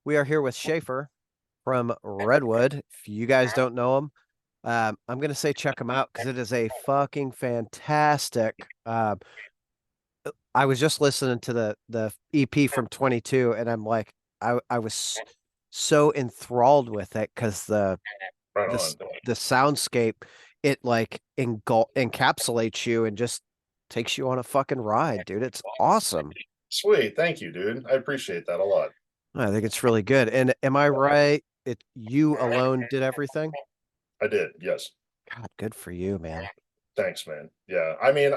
We are here with Sheafer from Redwood. If you guys don't know him, I'm gonna say check him out because it is a fucking fantastic. I was just listening to the EP from 22, and I'm like, I was so enthralled with it because Right the on. the soundscape, it like encapsulates you and just takes you on a fucking ride, dude. It's awesome. Sweet. Thank you, dude. I appreciate that a lot. I think it's really good. And am I right? It you alone did everything? I did. Yes. God, good for you, man. Thanks, man. Yeah. I mean,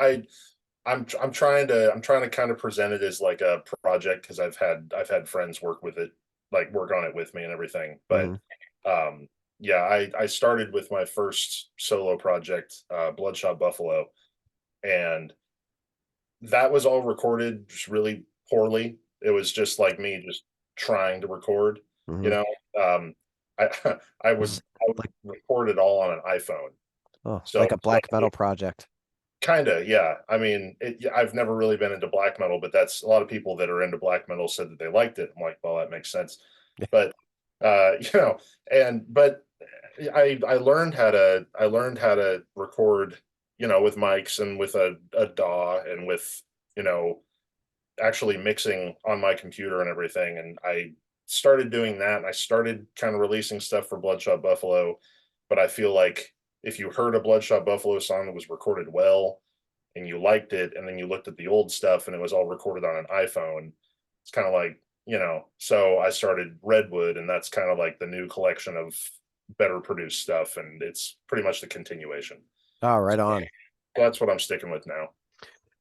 I'm trying to kind of present it as like a project because I've had friends work with it, like work on it with me and everything. But Hmm. um yeah, I started with my first solo project, Bloodshot Buffalo, and that was all recorded just really poorly. It was just like me just trying to record, you Hmm. know. I I would Was I would like record it all on an iPhone. So like a black metal project. kind of, yeah. I mean, yeah, I've never really been into black metal, but that's a lot of people that are into black metal said that they liked it. I'm like, well, that makes sense. But you know, and but I learned how to record, with mics and with a DAW and with, you know, actually mixing on my computer and everything. And I started doing that and I started kind of releasing stuff for Bloodshot Buffalo. But I feel like if you heard a Bloodshot Buffalo song that was recorded well and you liked it, and then you looked at the old stuff and it was all recorded on an iPhone, it's kind of like, so I started Redwood, and that's kind of like the new collection of better produced stuff. And it's pretty much the continuation. Oh, right So on. that's what I'm sticking with now.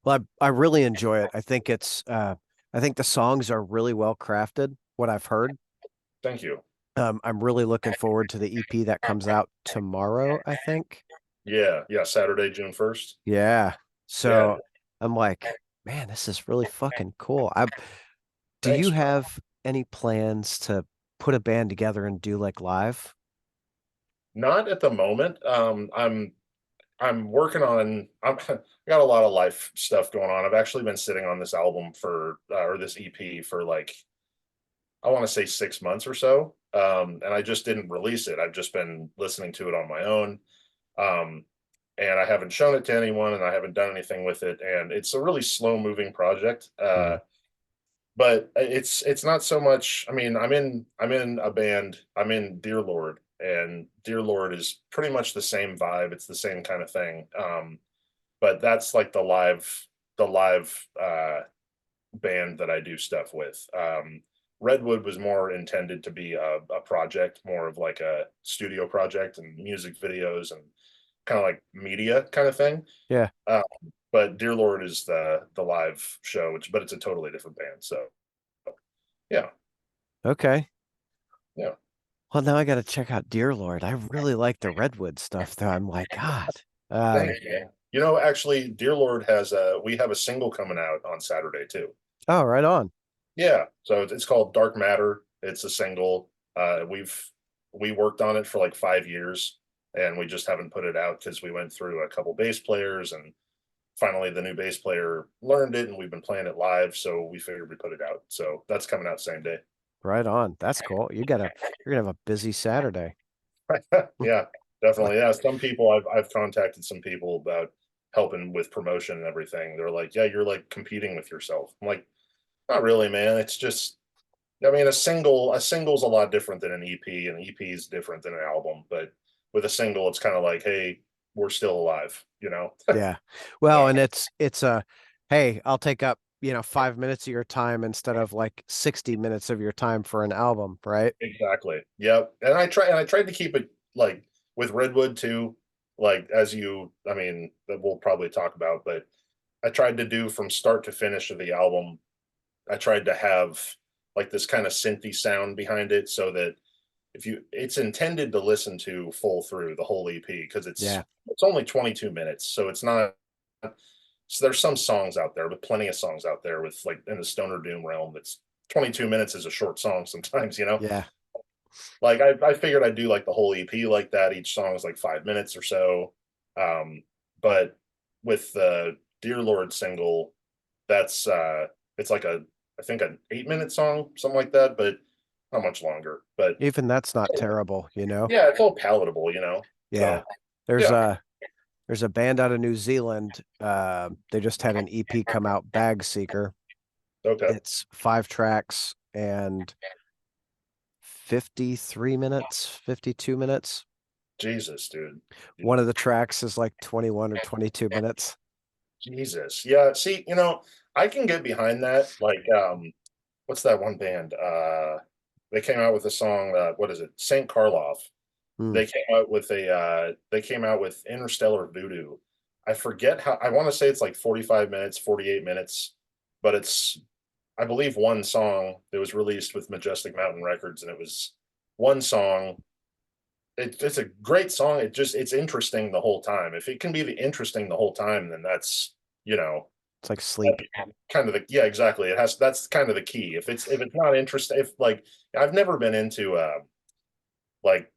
Well, I really enjoy it. I think the songs are really well crafted, what I've heard. Thank you. I'm really looking forward to the EP that comes out tomorrow, I think. Yeah. Yeah. Saturday, June 1st. Yeah. Yeah. So I'm like, man, this is really fucking cool. Do you Thanks. have any plans to put a band together and do like live? Not at the moment. I'm working on. I got a lot of life stuff going on. I've actually been sitting on this album for or this EP for like, I want to say 6 months or so. And I just didn't release it. I've just been listening to it on my own. Um, and I haven't shown it to anyone, and I haven't done anything with it. And it's a really slow moving project. Mm. But it's not so much. I mean, I'm in a band. I'm in Dear Lord, and Dear Lord is pretty much the same vibe. It's the same kind of thing. But that's like the live band that I do stuff with. Redwood was more intended to be a project, more of like a studio project and music videos and kind of like media kind of thing. Yeah. Uh, but Dear Lord is the live show, but it's a totally different band. So yeah, Okay. yeah. Well, now I got to check out Dear Lord. I really like the Redwood stuff, though. I'm like, God. Thanks, man. Actually, Dear Lord we have a single coming out on Saturday too. Oh, right on. Yeah, so it's called Dark Matter. It's a single. We worked on it for like 5 years, and we just haven't put it out because we went through a couple bass players, and finally the new bass player learned it, and we've been playing it live, so we figured we put it out. So that's coming out same day. Right on. That's cool. You're gonna have a busy Saturday. Yeah, definitely. Like, Yeah, some people I've contacted some people about helping with promotion and everything. They're like, "Yeah, you're like competing with yourself." I'm like, "Not really, man. It's just, I mean, a single's a lot different than an EP, and an EP is different than an album. But with a single, it's kind of like, hey, we're still alive, you know?" yeah. Well, and it's a, hey, I'll take up, 5 minutes of your time instead of like 60 minutes of your time for an album, right? Exactly. Yep. And I tried to keep it like with Redwood too, like I mean, that we'll probably talk about, but I tried to do from start to finish of the album. I tried to have like this kind of synthy sound behind it so that it's intended to listen to full through the whole EP because Yeah. it's only 22 minutes, so it's not. So there's some songs out there, but plenty of songs out there with like in the stoner doom realm. That's 22 minutes is a short song sometimes, you know. Yeah. Like I figured I'd do like the whole EP like that. Each song is like 5 minutes or so. But with the Dear Lord single, that's it's like I think an 8 minute song, something like that. But not much longer, but Even that's not terrible, you know? yeah, it's all palatable, you know. Yeah. So There's yeah, a there's a band out of New Zealand. They just had an EP come out, Bag Seeker. okay. It's 5 tracks and 53 minutes, 52 minutes. Jesus, dude. One of the tracks is like 21 or 22 minutes. Jesus. Yeah, see, I can get behind that. Like, what's that one band? They came out with a song, what is it? Saint Karloff. Hmm. They came out with Interstellar Voodoo. I forget how, I want to say it's like 45 minutes, 48 minutes, but it's, I believe, one song that was released with Majestic Mountain Records, and it was one song. It's a great song. It's interesting the whole time. If it can be interesting the whole time, then that's, you know, It's like sleep. kind of the, yeah, exactly. That's kind of the key. If it's not interesting, if like, I've never been into like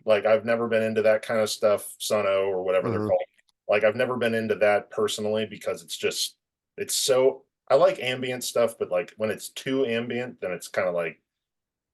like I've never been into that kind of stuff, Suno or whatever they're Hmm. called. Like I've never been into that personally because it's so, I like ambient stuff, but like when it's too ambient, then it's kind of like,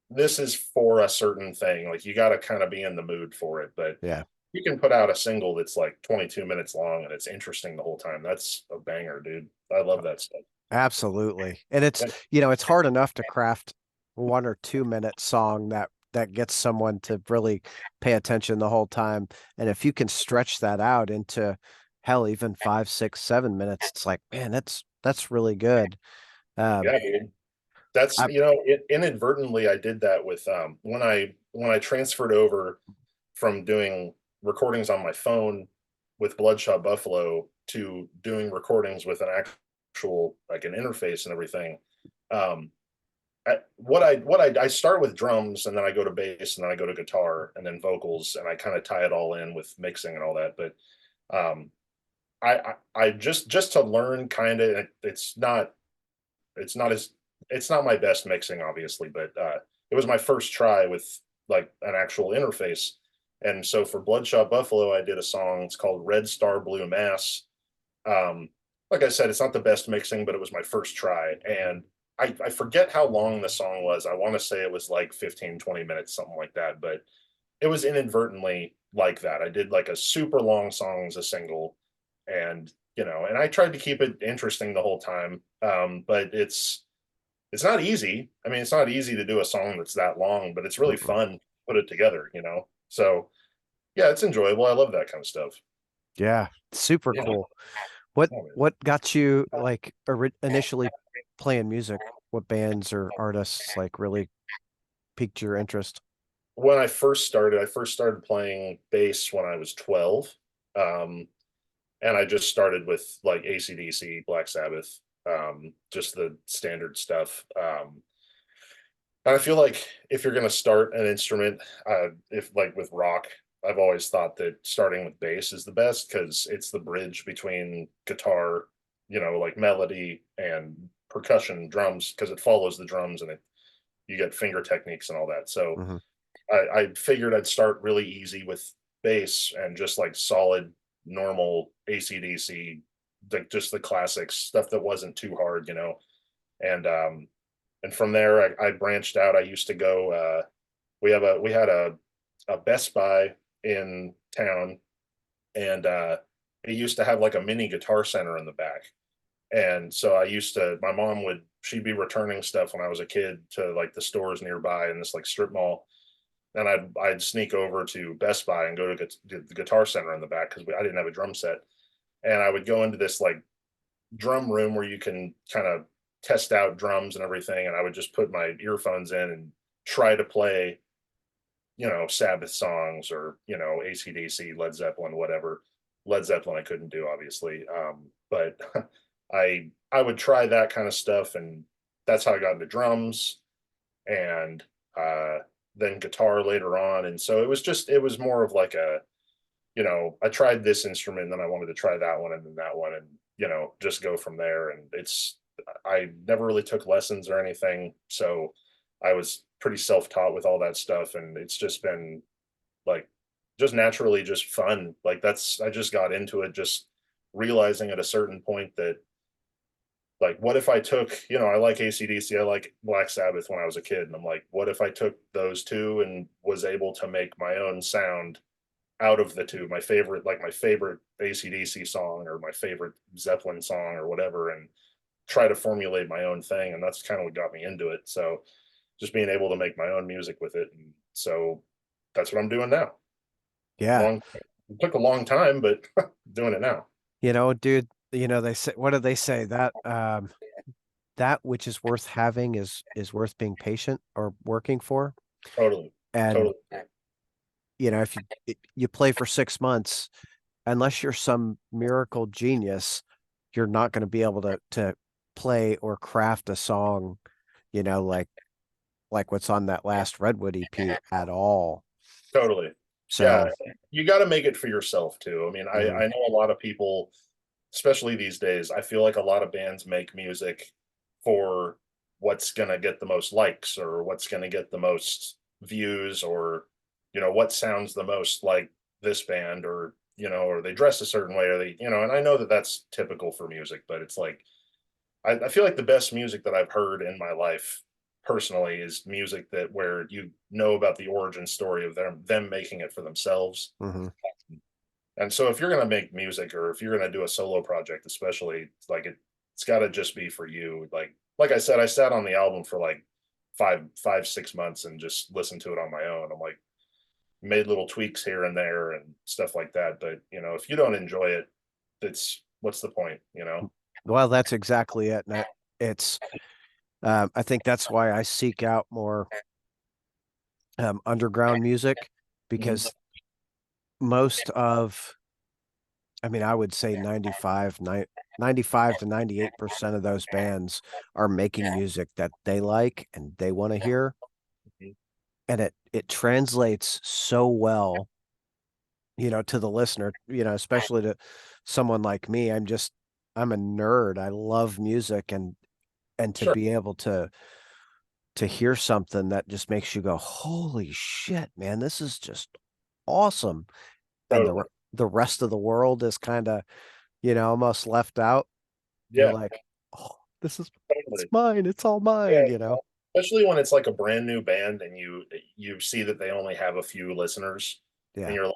this is for a certain thing. Like you got to kind of be in the mood for it. But Yeah. you can put out a single that's like 22 minutes long and it's interesting the whole time. That's a banger, dude. I love that stuff. Absolutely. And it's, Yeah, it's hard enough to craft 1 or 2 minute song that gets someone to really pay attention the whole time. And if you can stretch that out into hell, even 5, 6, 7 minutes, it's like, man, that's really good. Um, yeah, dude. That's, I inadvertently I did that with when I transferred over from doing recordings on my phone with Bloodshot Buffalo to doing recordings with an actual, like, an interface and everything. Um, I start with drums and then I go to bass and then I go to guitar and then vocals and I kind of tie it all in with mixing and all that. But um, I just to learn, kind of, it's not as it's not my best mixing, obviously, but it was my first try with like an actual interface. And so for Bloodshot Buffalo, I did a song. It's called Red Star Blue Mass. Um, like I said, it's not the best mixing, but it was my first try. And I forget how long the song was. I want to say it was like 15, 20 minutes, something like that. But it was inadvertently like that. I did like a super long song as a single, and and I tried to keep it interesting the whole time. But it's not easy. I mean, it's not easy to do a song that's that long, but it's really mm-mm. fun to put it together. So yeah, it's enjoyable. I love that kind of stuff. Yeah, super Yeah. cool. What Oh, man. what got you like initially playing music? What bands or artists like really piqued your interest? When I first started playing bass when I was 12. Um, and I just started with like AC/DC, Black Sabbath, just the standard stuff. And I feel like if you're going to start an instrument, if like with rock, I've always thought that starting with bass is the best because it's the bridge between guitar, like melody and percussion, drums, because it follows the drums and you get finger techniques and all that. So Hmm. I figured I'd start really easy with bass and just like solid, normal AC/DC, like just the classics, stuff that wasn't too hard. And from there I branched out. I used to go. We had a Best Buy in town, and it used to have like a mini Guitar Center in the back. And so my mom she'd be returning stuff when I was a kid to like the stores nearby in this like strip mall, and I'd sneak over to Best Buy and go to the Guitar Center in the back because I didn't have a drum set, and I would go into this like drum room where you can kind of test out drums and everything, and I would just put my earphones in and try to play, Sabbath songs or AC/DC, Led Zeppelin, whatever. Led Zeppelin I couldn't do, obviously, but I would try that kind of stuff, and that's how I got into drums, and uh, then guitar later on. And so it was more of like I tried this instrument, and then I wanted to try that one, and then that one, and just go from there. And I never really took lessons or anything, so I was pretty self-taught with all that stuff, and it's just been like just naturally just fun. Like I just got into it, just realizing at a certain point that Like, what if I took, I like AC/DC, I like Black Sabbath when I was a kid, and I'm like, what if I took those two and was able to make my own sound out of the two, my favorite AC/DC song or my favorite Zeppelin song or whatever, and try to formulate my own thing. And that's kind of what got me into it. So just being able to make my own music with it. And so that's what I'm doing now. Yeah. Long, it took a long time, but doing it now. Dude, they say, what do they say? That which is worth having is worth being patient or working for. Totally. And, Totally. if you play for 6 months, unless you're some miracle genius, you're not going to be able to play or craft a song, like what's on that last Redwood EP at all. Totally. Yeah. So, You got to make it for yourself too. I mean, mhm, I know a lot of people, especially these days, I feel like a lot of bands make music for what's going to get the most likes or what's going to get the most views or, what sounds the most like this band or, or they dress a certain way or they, and I know that that's typical for music, but it's like, I feel like the best music that I've heard in my life personally is music that where you know about the origin story of them making it for themselves. mhm. And so if you're gonna make music or if you're gonna do a solo project, especially like it's gotta just be for you. Like I said, I sat on the album for like 6 months and just listened to it on my own. I'm like made little tweaks here and there and stuff like that. But if you don't enjoy it, it's what's the point? Well, that's exactly it. And it's, I think that's why I seek out more underground music Mhm. because most of, I mean, I would say 95 to 98% of those bands are making music that they like and they want to hear. Mhm. And it translates so well, to the listener, especially to someone like me. I'm a nerd. I love music and to Sure. be able to hear something that just makes you go, "Holy shit, man, this is just awesome." And Totally. the rest of the world is kind of, almost left out. You're Yeah. like, "Oh, it's Totally. mine. It's all Yeah. mine." Especially when it's like a brand new band and you see that they only have a few listeners and Yeah. you're like,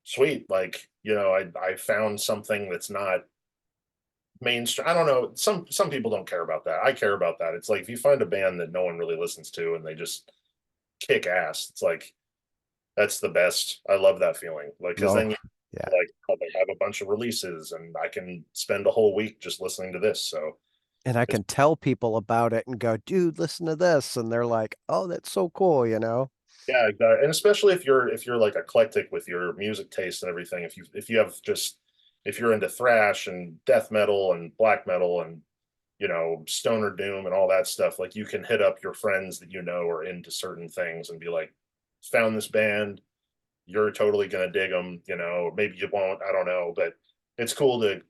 sweet, like, I found something that's not mainstream. I don't know. Some people don't care about that. I care about that. It's like if you find a band that no one really listens to and they just kick ass, it's like that's the best. I love that feeling. Like because Oh, then you yeah. like oh, they have a bunch of releases and I can spend a whole week just listening to this. So And I it's can tell people about it and go, "Dude, listen to this." And they're like, "Oh, that's so cool." yeah, exactly. And especially if you're like eclectic with your music taste and everything, if you have just if you're into thrash and death metal and black metal and stoner doom and all that stuff, like you can hit up your friends that are into certain things and be like, found this band, you're totally gonna dig them, maybe you won't, I don't know, but it's cool to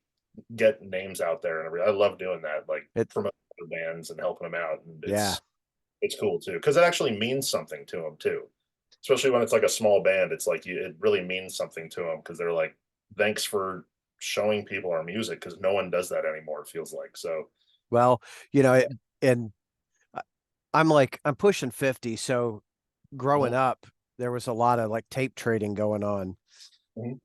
get names out there and everything. I love doing that, like It, promoting other bands and helping them out, and yeah. it's cool too because it actually means something to them too, especially when it's like a small band. It's like it really means something to them because they're like, thanks for showing people our music because no one does that anymore. It feels like so. Well, you know, it, and I- I'm pushing 50, so growing Mhm, up, there was a lot of like tape trading going on. mhm,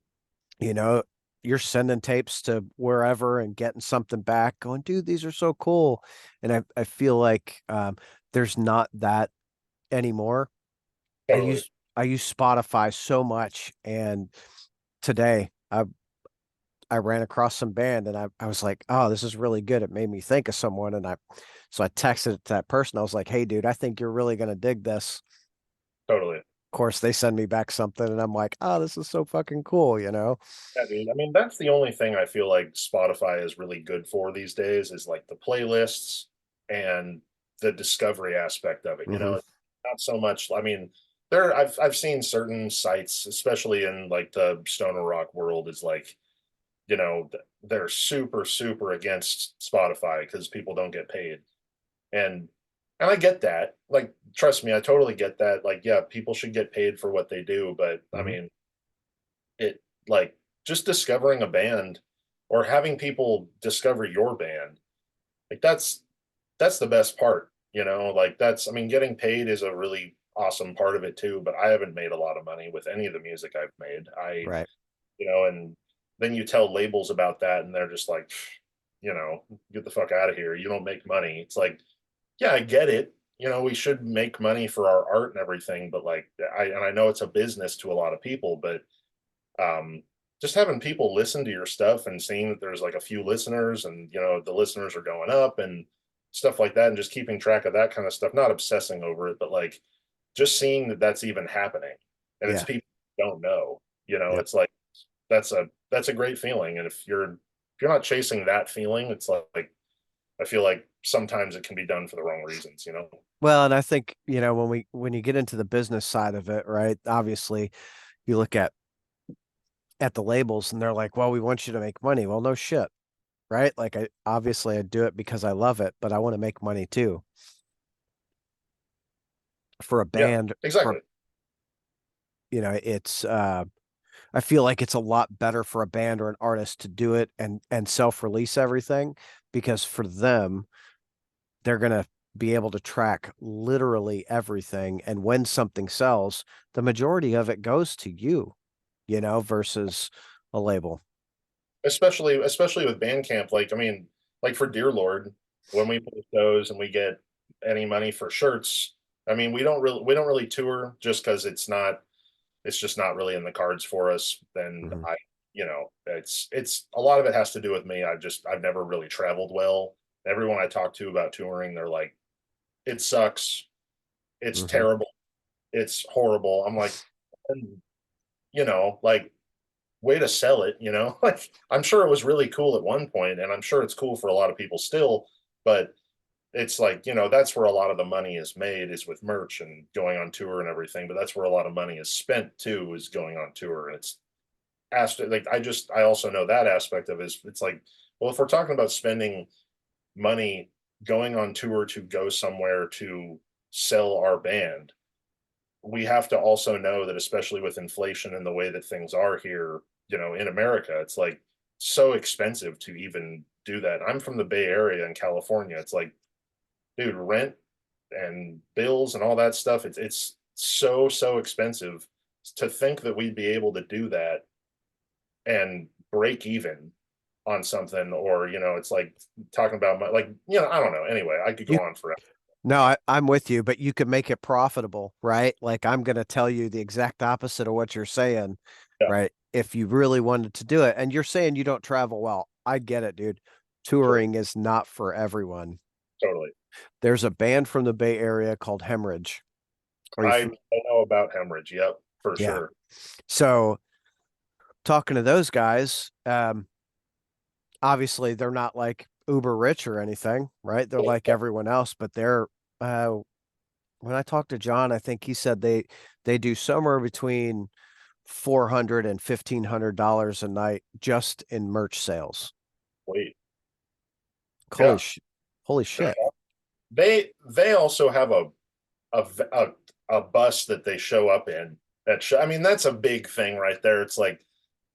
You know, you're sending tapes to wherever and getting something back, going, "Dude, these are so cool." And I feel like there's not that anymore. I totally, use I use Spotify so much, and today I ran across some band and I was like, "Oh, this is really good." It made me think of someone, and I texted it to that person. I was like, "Hey, dude, I think you're really gonna dig this." totally. Of course, they send me back something, and I'm like, "Oh, this is so fucking cool." Yeah, dude. I mean, that's the only thing I feel like Spotify is really good for these days is like the playlists and the discovery aspect of it. Hmm. Not so much. I mean, I've seen certain sites, especially in like the stoner rock world, is like they're super super against Spotify because people don't get paid, and I get that. Like, trust me, I totally get that. Like, yeah, people should get paid for what they do, but I Hmm. mean, it like just discovering a band or having people discover your band Like that's the best part, you know, like that's, I mean, getting paid is a really awesome part of it too, but I haven't made a lot of money with any of the music I've made. Right. You know, and then you tell labels about that and they're just like, you know, get the fuck out of here. You don't make money. It's like, yeah, I get it. You know, we should make money for our art and everything, but like I know it's a business to a lot of people, but um just having people listen to your stuff and seeing that there's like a few listeners and you know the listeners are going up and stuff like that and just keeping track of that kind of stuff, not obsessing over it, but like just seeing that that's even happening and it's Yeah. people who don't know, you know, Yep. it's like that's a great feeling. And if you're not chasing that feeling, it's like I feel like sometimes it can be done for the wrong reasons, you know. Well, and I think, when you get into the business side of it, right? Obviously, you look at the labels and they're like, "Well, we want you to make money." Well, no shit, right? Like I do it because I love it, but I want to make money too. For a Yeah, band, exactly. it's I feel like it's a lot better for a band or an artist to do it and self-release everything because for them, they're gonna be able to track literally everything. And when something sells, the majority of it goes to you, versus a label. Especially with Bandcamp. Like, I mean, like for Dear Lord, when we play shows and we get any money for shirts, I mean, we don't really tour just because it's just not really in the cards for us. Then Mhm. it's a lot of it has to do with me. I've never really traveled well. Everyone I talk to about touring, they're like, it sucks, it's Mhm. terrible, it's horrible. I'm like, like way to sell it, you know? Like I'm sure it was really cool at one point and I'm sure it's cool for a lot of people still, but it's like, that's where a lot of the money is made is with merch and going on tour and everything, but that's where a lot of money is spent too is going on tour and it's asked like I also know that aspect of it is it's like, well, if we're talking about spending money going on tour to go somewhere to sell our band, we have to also know that especially with inflation and the way that things are here, in America, it's like so expensive to even do that. I'm from the Bay Area in California. It's like, dude, rent and bills and all that stuff, it's so expensive to think that we'd be able to do that and break even on something or it's like talking about my like I don't know, anyway I could go You on forever. No, I'm with you, but you could make it profitable, right? Like I'm going to tell you the exact opposite of what you're saying, Yeah, right? If you really wanted to do it, and you're saying you don't travel well, I get it, dude. sure, Touring is not for everyone. totally. There's a band from the Bay Area called Hemorrhage. Are you? I know about hemorrhage, yep, for Yeah. sure. So talking to those guys, obviously they're not like uber rich or anything, right? They're like everyone else, but uh, when I talked to John, I think he said they do somewhere between 400 and $1,500 a night just in merch sales. Wait, Holy yeah, sh holy shit. they also have a a bus that they show up in I mean that's a big thing right there. It's like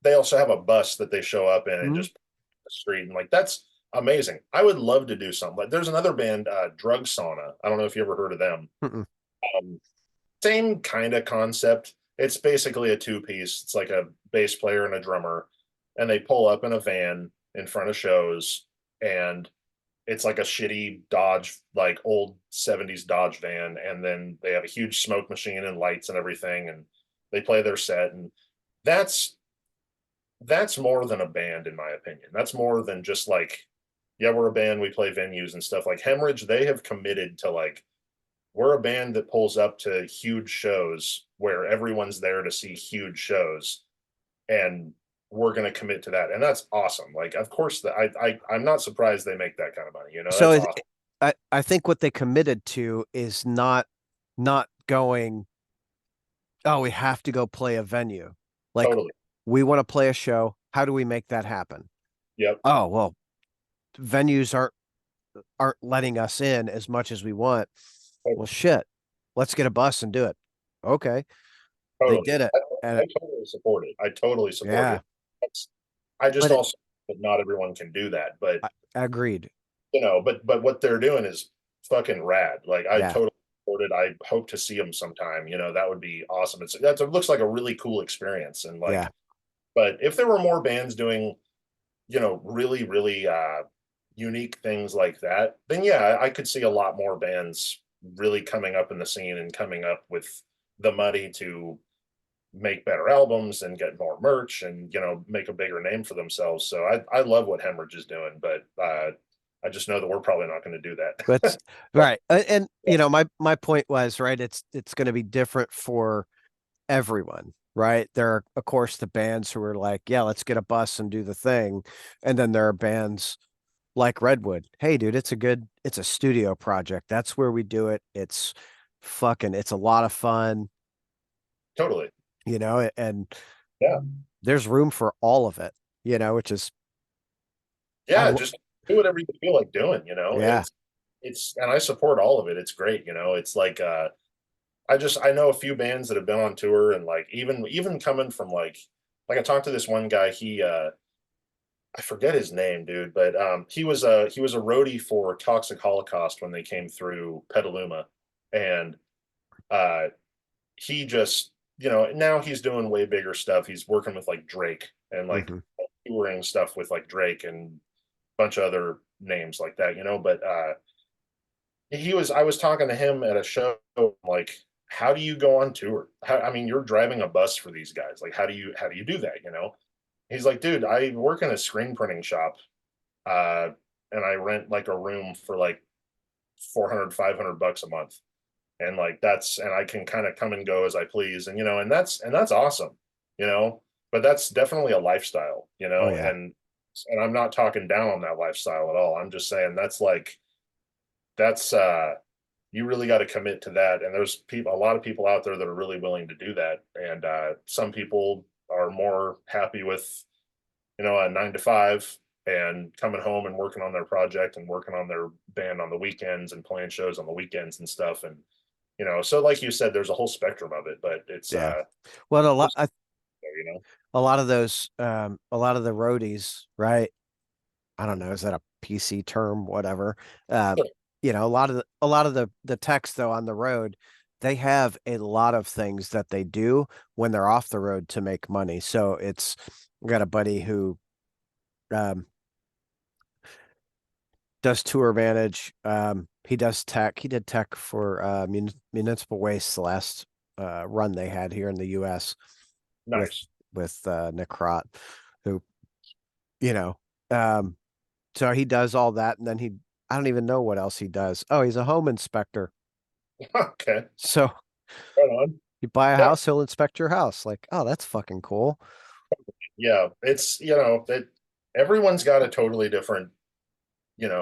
they also have a bus that they show up in and Mhm. just the street and like that's amazing. I would love to do something like there's another band, Drug Sauna. I don't know if you ever heard of them. Mm-mm. um, Same kind of concept. It's basically a two piece. It's like a bass player and a drummer, and they pull up in a van in front of shows, and it's like a shitty Dodge, like old 70s Dodge van, and then they have a huge smoke machine and lights and everything, and they play their set, and that's that's more than a band in my opinion. That's more than just like, yeah, we're a band, we play venues and stuff. Like Hemorrhage, they have committed to like we're a band that pulls up to huge shows where everyone's there to see huge shows and we're going to commit to that, and that's awesome. Like of course I'm not surprised they make that kind of money, So that's awesome. I think what they committed to is not going, oh, we have to go play a venue. Like Totally. we want to play a show. How do we make that happen? Yep. Oh, well, venues aren't letting us in as much as we want. Well, Totally. shit. Let's get a bus and do it. Okay. They Totally. did it. And I totally support it. I totally support yeah, it. That's, I just but also that not everyone can do that, but agreed. but what they're doing is fucking rad. Like I Yeah, totally support it. I hope to see them sometime. That would be awesome. It looks like a really cool experience. And yeah. like, but if there were more bands doing, really, really unique things like that, then yeah, I could see a lot more bands really coming up in the scene and coming up with the money to make better albums and get more merch and make a bigger name for themselves. So I love what Hemorrhage is doing, but I just know that we're probably not going to do But that. right. And Yeah, my point was, right, it's going to be different for everyone, right? There are, of course, the bands who are like, yeah, let's get a bus and do the thing. And then there are bands like Redwood. Hey, dude, it's a studio project. That's where we do it. It's a lot of fun, totally. and Yeah, there's room for all of it, which is, I, yeah. Just do whatever you feel like doing. yeah. And I support all of it. It's great. It's like I know a few bands that have been on tour and like even coming from like I talked to this one guy. I forget his name, dude, but he was a roadie for Toxic Holocaust when they came through Petaluma, and uh, he just now he's doing way bigger stuff. He's working with like Drake and like Hmm. touring stuff with like Drake and a bunch of other names like that. But I was talking to him at a show like. How do you go on tour? I mean, you're driving a bus for these guys. Like, how do you do that? He's like, dude, I work in a screen printing shop uh, and I rent like a room for like 400, $500 a month. And like and I can kind of come and go as I please. And, and that's awesome, you know, but that's definitely a lifestyle, Oh yeah. and I'm not talking down on that lifestyle at all. I'm just saying that's you really got to commit to that. And there's a lot of people out there that are really willing to do that. And some people are more happy with a 9 to 5 and coming home and working on their project and working on their band on the weekends and playing shows on the weekends and stuff. And, so like you said, there's a whole spectrum of it, but it's, Yeah. Well, just, you know, a lot of the roadies, right? I don't know, is that a PC term, whatever. Uh, a lot of the techs though on the road, they have a lot of things that they do when they're off the road to make money. So I got a buddy who um does tour manage. He does tech. He did tech for municipal waste the last run they had here in the US with nice. Nick Crott, who, you know, um so he does all that, and then I don't even know what else he does. Oh, he's a home inspector. Okay. So Right on. you buy a Yeah. house, he'll inspect your house. Like, oh, that's fucking cool. Yeah. It's, that everyone's got a totally different,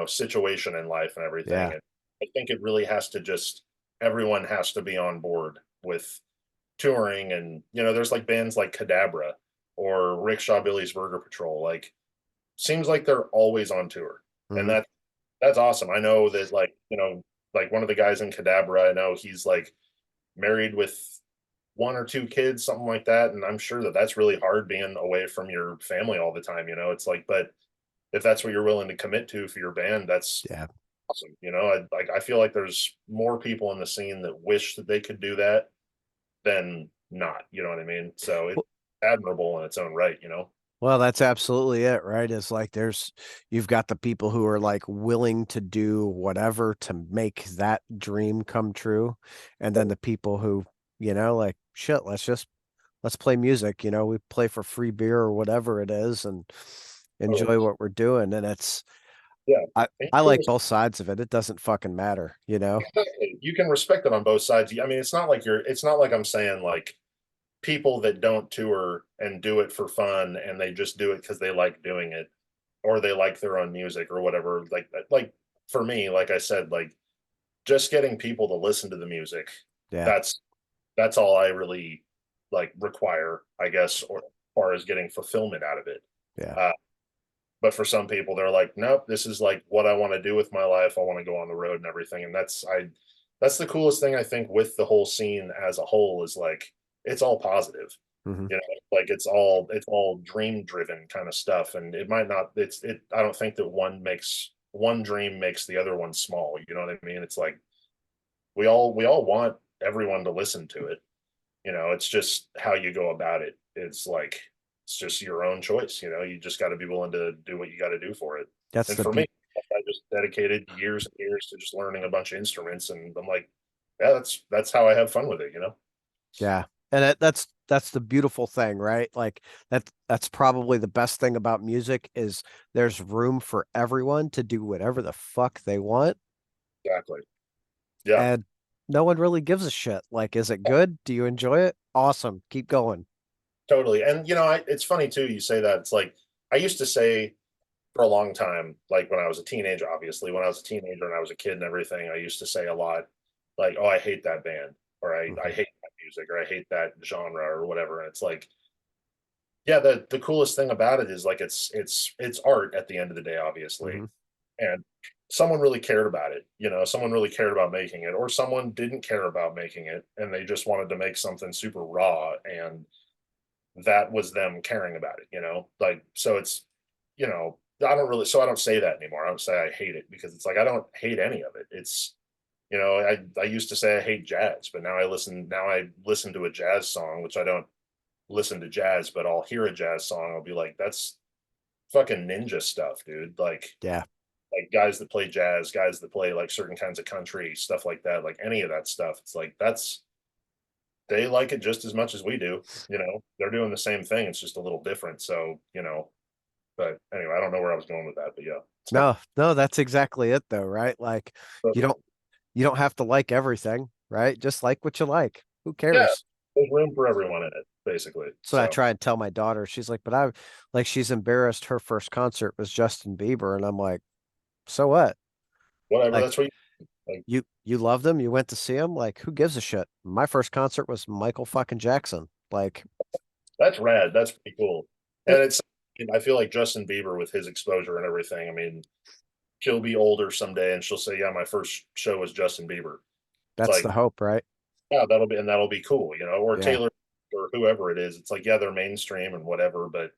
situation in life and everything. Yeah. And I think it really has to everyone has to be on board with touring. And there's like bands like Cadabra or Rickshaw Billy's Burger Patrol. Like, seems like they're always on tour, and Hmm. that's awesome. I know that like one of the guys in Cadabra, I know he's like married with one or two kids, something like that, and I'm sure that that's really hard being away from your family all the time. It's like, but if that's what you're willing to commit to for your band, that's Yeah. awesome. I feel like there's more people in the scene that wish that they could do that than not. You know what I mean? So it's Well, admirable in its own right. well, that's absolutely it, right? It's like you've got the people who are like willing to do whatever to make that dream come true. And then the people who, like, shit, let's play music. We play for free beer or whatever it is and Totally. enjoy what we're doing. And Yeah. I, And I like both sides of it. It doesn't fucking matter. exactly. You can respect it on both sides. I mean, it's not like I'm saying like people that don't tour and do it for fun and they just do it because they like doing it or they like their own music or whatever. Like for me, like I said, like just getting people to listen to the music. Yeah. That's that's all I really like require, I guess, or as far as getting fulfillment out of it. Yeah. Uh, but for some people, they're like, nope, this is like what I want to do with my life. I want to go on the road and everything. And that's the coolest thing I think with the whole scene as a whole is like it's all positive. Hmm. Like it's all dream driven kind of stuff. And it might not I don't think that one makes one dream makes the other one small. You know what I mean? It's like we all want everyone to listen to it. It's just how you go about it. It's like it's just your own choice. You just got to be willing to do what you got to do for it. That's And the for me, be I just dedicated years and years to just learning a bunch of instruments, and I'm like, yeah, that's how I have fun with it. Yeah. And that's the beautiful thing, right? Like that's probably the best thing about music is there's room for everyone to do whatever the fuck they want, Exactly. Yeah. and no one really gives a shit. Like, is it good? Do you enjoy it? Awesome. Keep going. Totally. And it's funny too, you say that. It's like I used to say for a long time, like when I was a teenager, obviously, when I was a teenager and I was a kid and everything, I used to say a lot like, oh, I hate that band, or I Hmm. hate that music, or I hate that genre or whatever. And it's like, yeah, the coolest thing about it is like it's art at the end of the day, obviously. Hmm. And someone really cared about it, someone really cared about making it, or someone didn't care about making it and they just wanted to make something super raw, and that was them caring about it. Like, so it's, I don't say that anymore. I don't say I hate it, because it's like I don't hate any of it. It's, I used to say I hate jazz, but now I listen to a jazz song, which I don't listen to jazz, but I'll hear a jazz song, I'll be like, that's fucking ninja stuff, dude. Yeah. Like guys that play jazz, guys that play like certain kinds of country, stuff like that, like any of that stuff. It's like they like it just as much as we do. They're doing the same thing. It's just a little different. So, but anyway, I don't know where I was going with that, but yeah. No, no, that's exactly it though, right? Like But you don't you don't have to like everything, right? Just like what you like. Who yeah, cares? there's room for everyone in it, basically. So I So try and tell my daughter. She's like, but I like she's embarrassed her first concert was Justin Bieber, and I'm like, so what? whatever, Like that's what like. you loved him, you went to see him, like who gives a shit? My first concert was Michael fucking Jackson. Like That's rad. That's pretty cool. it, And I feel like Justin Bieber with his exposure and everything. I mean, she'll be older someday and she'll say, yeah, my first show was Justin Bieber. It's that's the like, hope, right? yeah, that'll be cool, or Yeah. Taylor or whoever it is. It's like, yeah, they're mainstream and whatever, but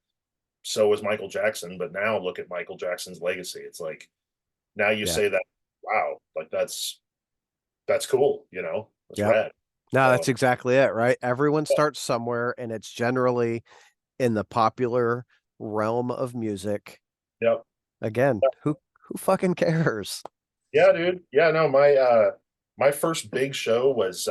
so was Michael Jackson. But now look at Michael Jackson's legacy. It's like now you Yeah. say that, wow, like that's cool, that's Yep. rad. No, So that's exactly it, right? Everyone starts somewhere, and it's generally in the popular realm of music. yeah, Again, who fucking cares? yeah, dude. Yeah, no, my first big show was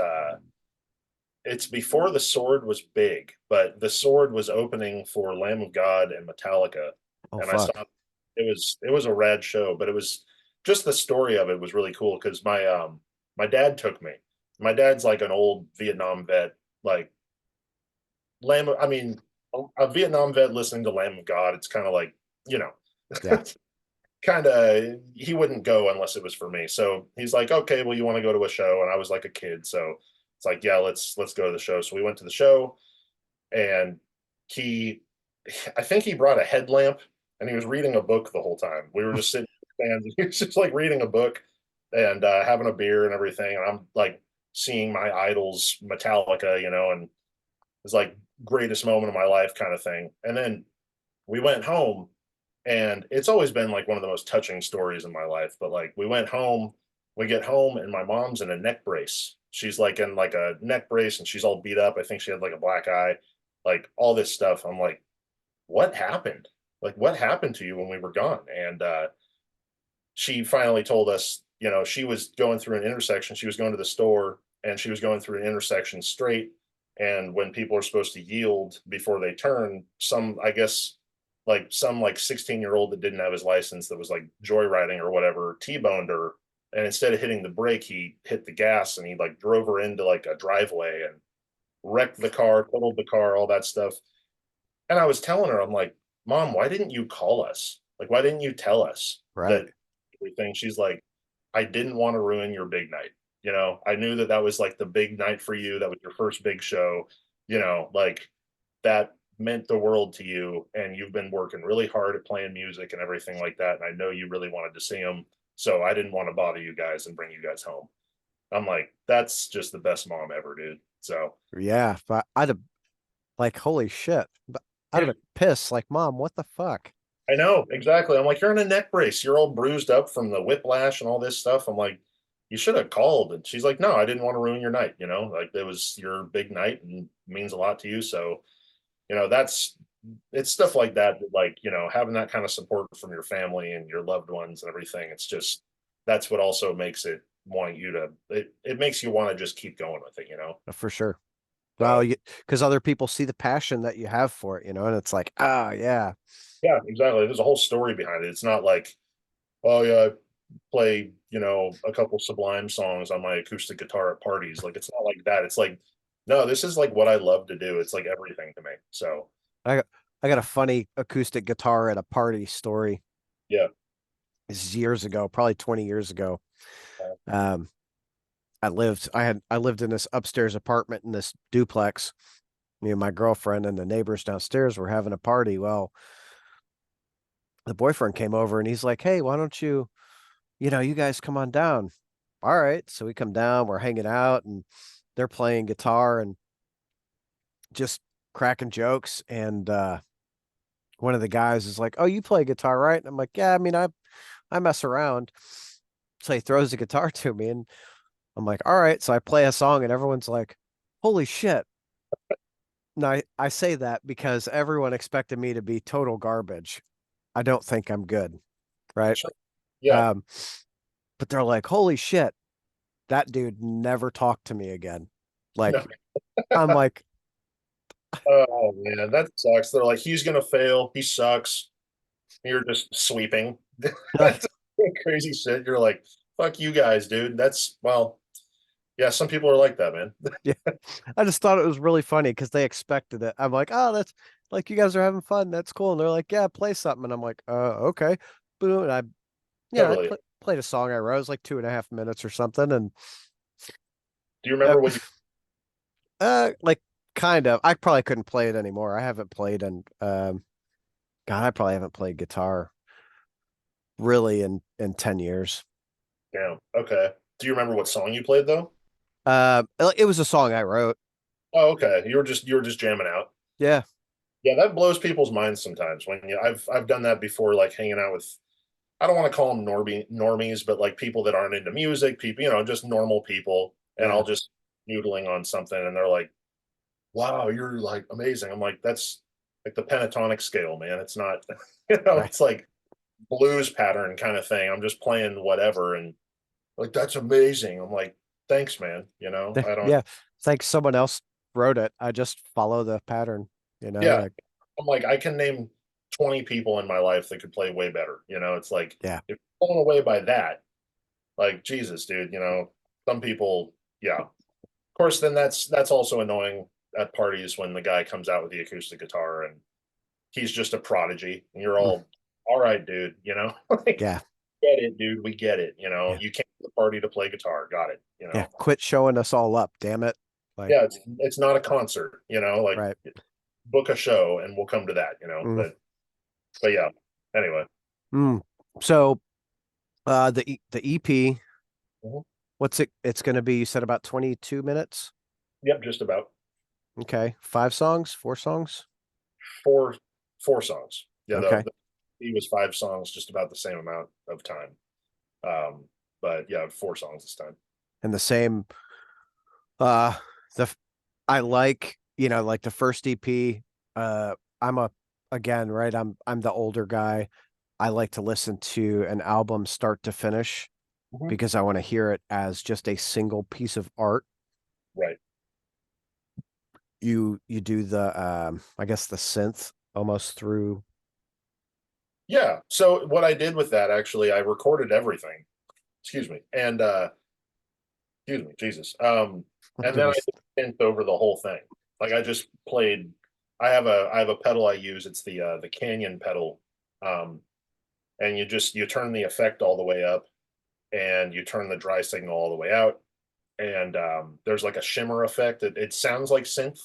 it's before the Sword was big, but the Sword was opening for Lamb of God and Metallica, Oh and I saw fuck. it was a rad show, but it was just the story of it was really cool because my dad took me. My dad's like an old Vietnam vet, like I mean, a Vietnam vet listening to Lamb of God. It's kind of like you know, Yeah. kind of he wouldn't go unless it was for me. So he's like, okay, well, you want to go to a show, and I was like a kid, so it's like, yeah, let's go to the show. So we went to the show, and he, I think he brought a headlamp, and he was reading a book the whole time. We were just sitting in the stands, and he was just like reading a book and having a beer and everything. And I'm like seeing my idols, Metallica, and it's like greatest moment of my life kind of thing. And then we went home, and it's always been like one of the most touching stories in my life. But like we get home, and my mom's in a neck brace. She's like in like a neck brace, and she's all beat up. I think she had like a black eye, like all this stuff. I'm like, what happened? Like, what happened to you when we were gone? And she finally told us, she was going through an intersection. She was going to the store, and she was going through an intersection straight. And when people are supposed to yield before they turn, I guess, like some like 16-year-old that didn't have his license that was like joyriding or whatever, T-boned her. And instead of hitting the brake, he hit the gas, and he like drove her into like a driveway and wrecked the car, totaled the car, all that stuff. And I was telling her, I'm like, Mom, why didn't you call us? Like, why didn't you tell us Right. that everything? She's like, I didn't want to ruin your big night. I knew that was like the big night for you. That was your first big show, like that meant the world to you. And you've been working really hard at playing music and everything like that. And I know you really wanted to see them. So I didn't want to bother you guys and bring you guys home. I'm like, that's just the best mom ever, dude. So Yeah. But I'd have like holy shit. But I'd yeah, have been pissed. Like, mom, what the fuck? I know, exactly. I'm like, you're in a neck brace. You're all bruised up from the whiplash and all this stuff. I'm like, you should have called. And she's like, no, I didn't want to ruin your night. Like it was your big night and means a lot to you. So, that's it's stuff like that, like, having that kind of support from your family and your loved ones and everything. It's just, that's what also makes it wanting you to, it makes you want to just keep going with it. For sure. Well, So, because other people see the passion that you have for it, and it's like, ah, yeah, yeah, exactly. There's a whole story behind it. It's not like, oh yeah, I play, a couple Sublime songs on my acoustic guitar at parties. Like it's not like that. It's like, no, this is like what I love to do. It's like everything to me. So I got I got a funny acoustic guitar at a party story. yeah. This is years ago, probably 20 years ago. Um, I lived in this upstairs apartment in this duplex. Me and my girlfriend and the neighbors downstairs were having a party. Well, the boyfriend came over and he's like, "Hey, why don't you guys come on down?" All right. So we come down, we're hanging out and they're playing guitar and just cracking jokes. And one of the guys is like, "Oh, you play guitar, right?" And I'm like, "Yeah, I mean, I mess around." So he throws the guitar to me and I'm like, "All right." So I play a song and everyone's like, "Holy shit." Now I say that because everyone expected me to be total garbage. I don't think I'm good, right? Sure. Yeah. Um, but they're like, "Holy shit, that dude never talked to me again." No. Like, I'm like, Oh man, that sucks. They're like, he's gonna fail. He sucks. You're just sweeping. That's crazy shit. You're like, fuck you guys, dude. That's, well, yeah, some people are like that, man. yeah. I just thought it was really funny because they expected it. I'm like, "Oh, that's like you guys are having fun. That's cool." And they're like, "Yeah, play something." And I'm like, okay." Boom. And I Totally. played a song I wrote. It was like 2.5 minutes or something. And Do you uh, remember what you like kind of, I probably couldn't play it anymore. I haven't played and God, I probably haven't played guitar really in 10 years. down? Okay. Do you remember what song you played though? It was a song I wrote. Oh, okay. You were just jamming out. Yeah. Yeah, that blows people's minds sometimes when I've done that before, like hanging out with, I don't want to call them normies, but like people that aren't into music, people, just normal people, and Yeah. I'll just noodling on something and they're like, wow, you're like amazing. I'm like, that's like the pentatonic scale, man. It's not, Right. it's like blues pattern kind of thing. I'm just playing whatever and like that's amazing. I'm like, thanks, man. I don't, Yeah. It's like someone else wrote it. I just follow the pattern, yeah. like, I'm like, I can name 20 people in my life that could play way better. It's like yeah. if you're blown away by that, like Jesus, dude, some people, yeah. Of course, then that's also annoying at parties when the guy comes out with the acoustic guitar and he's just a prodigy and you're Mm, all right, dude, like yeah. get it, dude, we get it. Yeah. You came to the party to play guitar, got it. Yeah. Quit showing us all up, damn it. Like, Yeah, it's not a concert, like right. book a show and we'll come to that. Mm, But yeah. Anyway. mm. So the EP, Mhm. what's it's gonna be? You said about 22 minutes. Yep, just about Okay. 5 songs, 4 songs. four four songs. Yeah, Okay. the he was 5 songs, just about the same amount of time. Um, but yeah, 4 songs this time. And the same uh the I like, like the first EP. I'm a again, right? I'm the older guy. I like to listen to an album start to finish Mhm. because I want to hear it as just a single piece of art. Right. You do the I guess the synth almost through. Yeah. So what I did with that, actually, I recorded everything. Excuse me. And excuse me, Jesus. And then I Just just synthed over the whole thing. Like I just played. I have a pedal I use. It's the Canyon pedal. Um, and you turn the effect all the way up, and you turn the dry signal all the way out. And there's like a shimmer effect. It sounds like synth,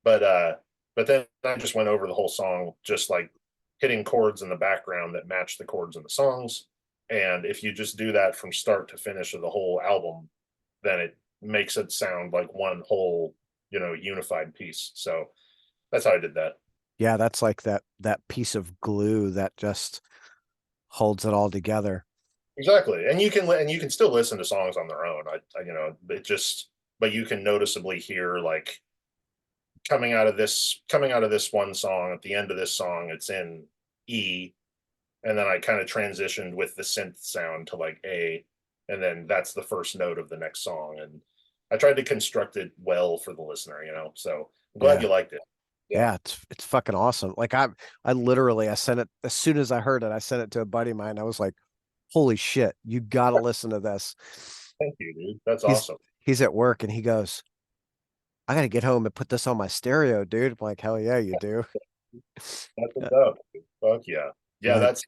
but uh, but then I just went over the whole song, just like hitting chords in the background that match the chords in the songs. And if you just do that from start to finish of the whole album, then it makes it sound like one whole, unified piece. So that's how I did that. Yeah, that's like that piece of glue that just holds it all together. Exactly. And you can still listen to songs on their own. You know, it just, but you can noticeably hear like coming out of this one song, at the end of this song it's in E, and then I kind of transitioned with the synth sound to like A, and then that's the first note of the next song. And I tried to construct it well for the listener, you know. So I'm glad Yeah. you liked it. Yeah. Yeah, it's fucking awesome. Like I sent it as soon as I heard it, I sent it to a buddy of mine. I was like, "Holy shit, you gotta listen to this." Thank you, dude. That's He's awesome. he's at work and he goes, "I gotta get home and put this on my stereo, dude." I'm like, "Hell yeah, you do." That's Yeah. what's up. Fuck yeah. Yeah, Like, that's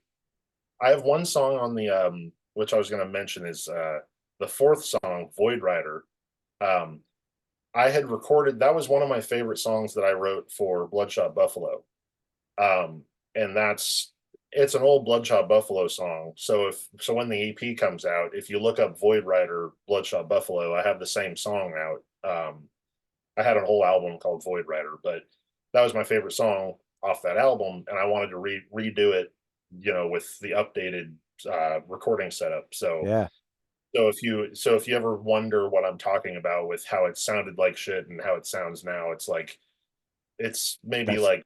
I have one song on the which I was gonna mention is the fourth song, Void Rider. Um I had recorded that was one of my favorite songs that I wrote for Bloodshot Buffalo. Um and that's it's an old Bloodshot Buffalo song. So when the EP comes out, if you look up Void Rider Bloodshot Buffalo, I have the same song out. I had an whole album called Void Rider, but that was my favorite song off that album, and I wanted to redo it, you know, with the updated recording setup. yeah, So if you ever wonder what I'm talking about with how it sounded like shit and how it sounds now, it's like it's maybe that's like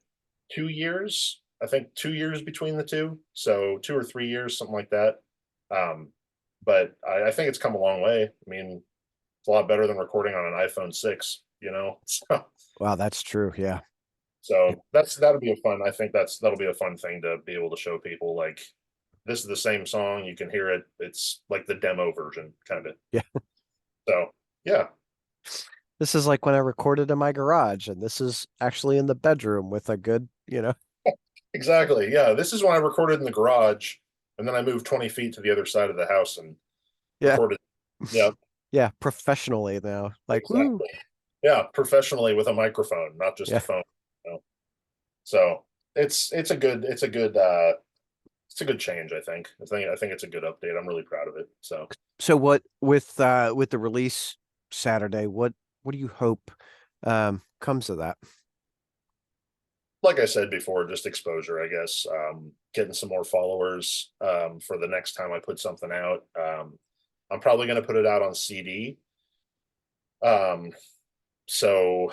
2 years. I think 2 years between the two, so 2 or 3 years, something like that. Um, but I think it's come a long way. I mean, it's a lot better than recording on an iPhone 6, you know. wow, that's true. Yeah. Yeah. So that'll be a fun. I think that'll be a fun thing to be able to show people. Like this is the same song. You can hear it. It's like the demo version, kind of. Yeah. So yeah, This is like when I recorded in my garage, and this is actually in the bedroom with a good. exactly. Yeah, this is when I recorded in the garage, and then I moved 20 feet to the other side of the house and Yeah. recorded. Yeah, Yeah, professionally now. Like, woo. exactly. Yeah, professionally with a microphone, not just a Yeah. phone. You know? So it's a good change. I think it's a good update. I'm really proud of it. So So what with the release Saturday, what do you hope comes of that? like I said before, just exposure, I guess. Getting some more followers for the next time I put something out. I'm probably going to put it out on CD. Um, so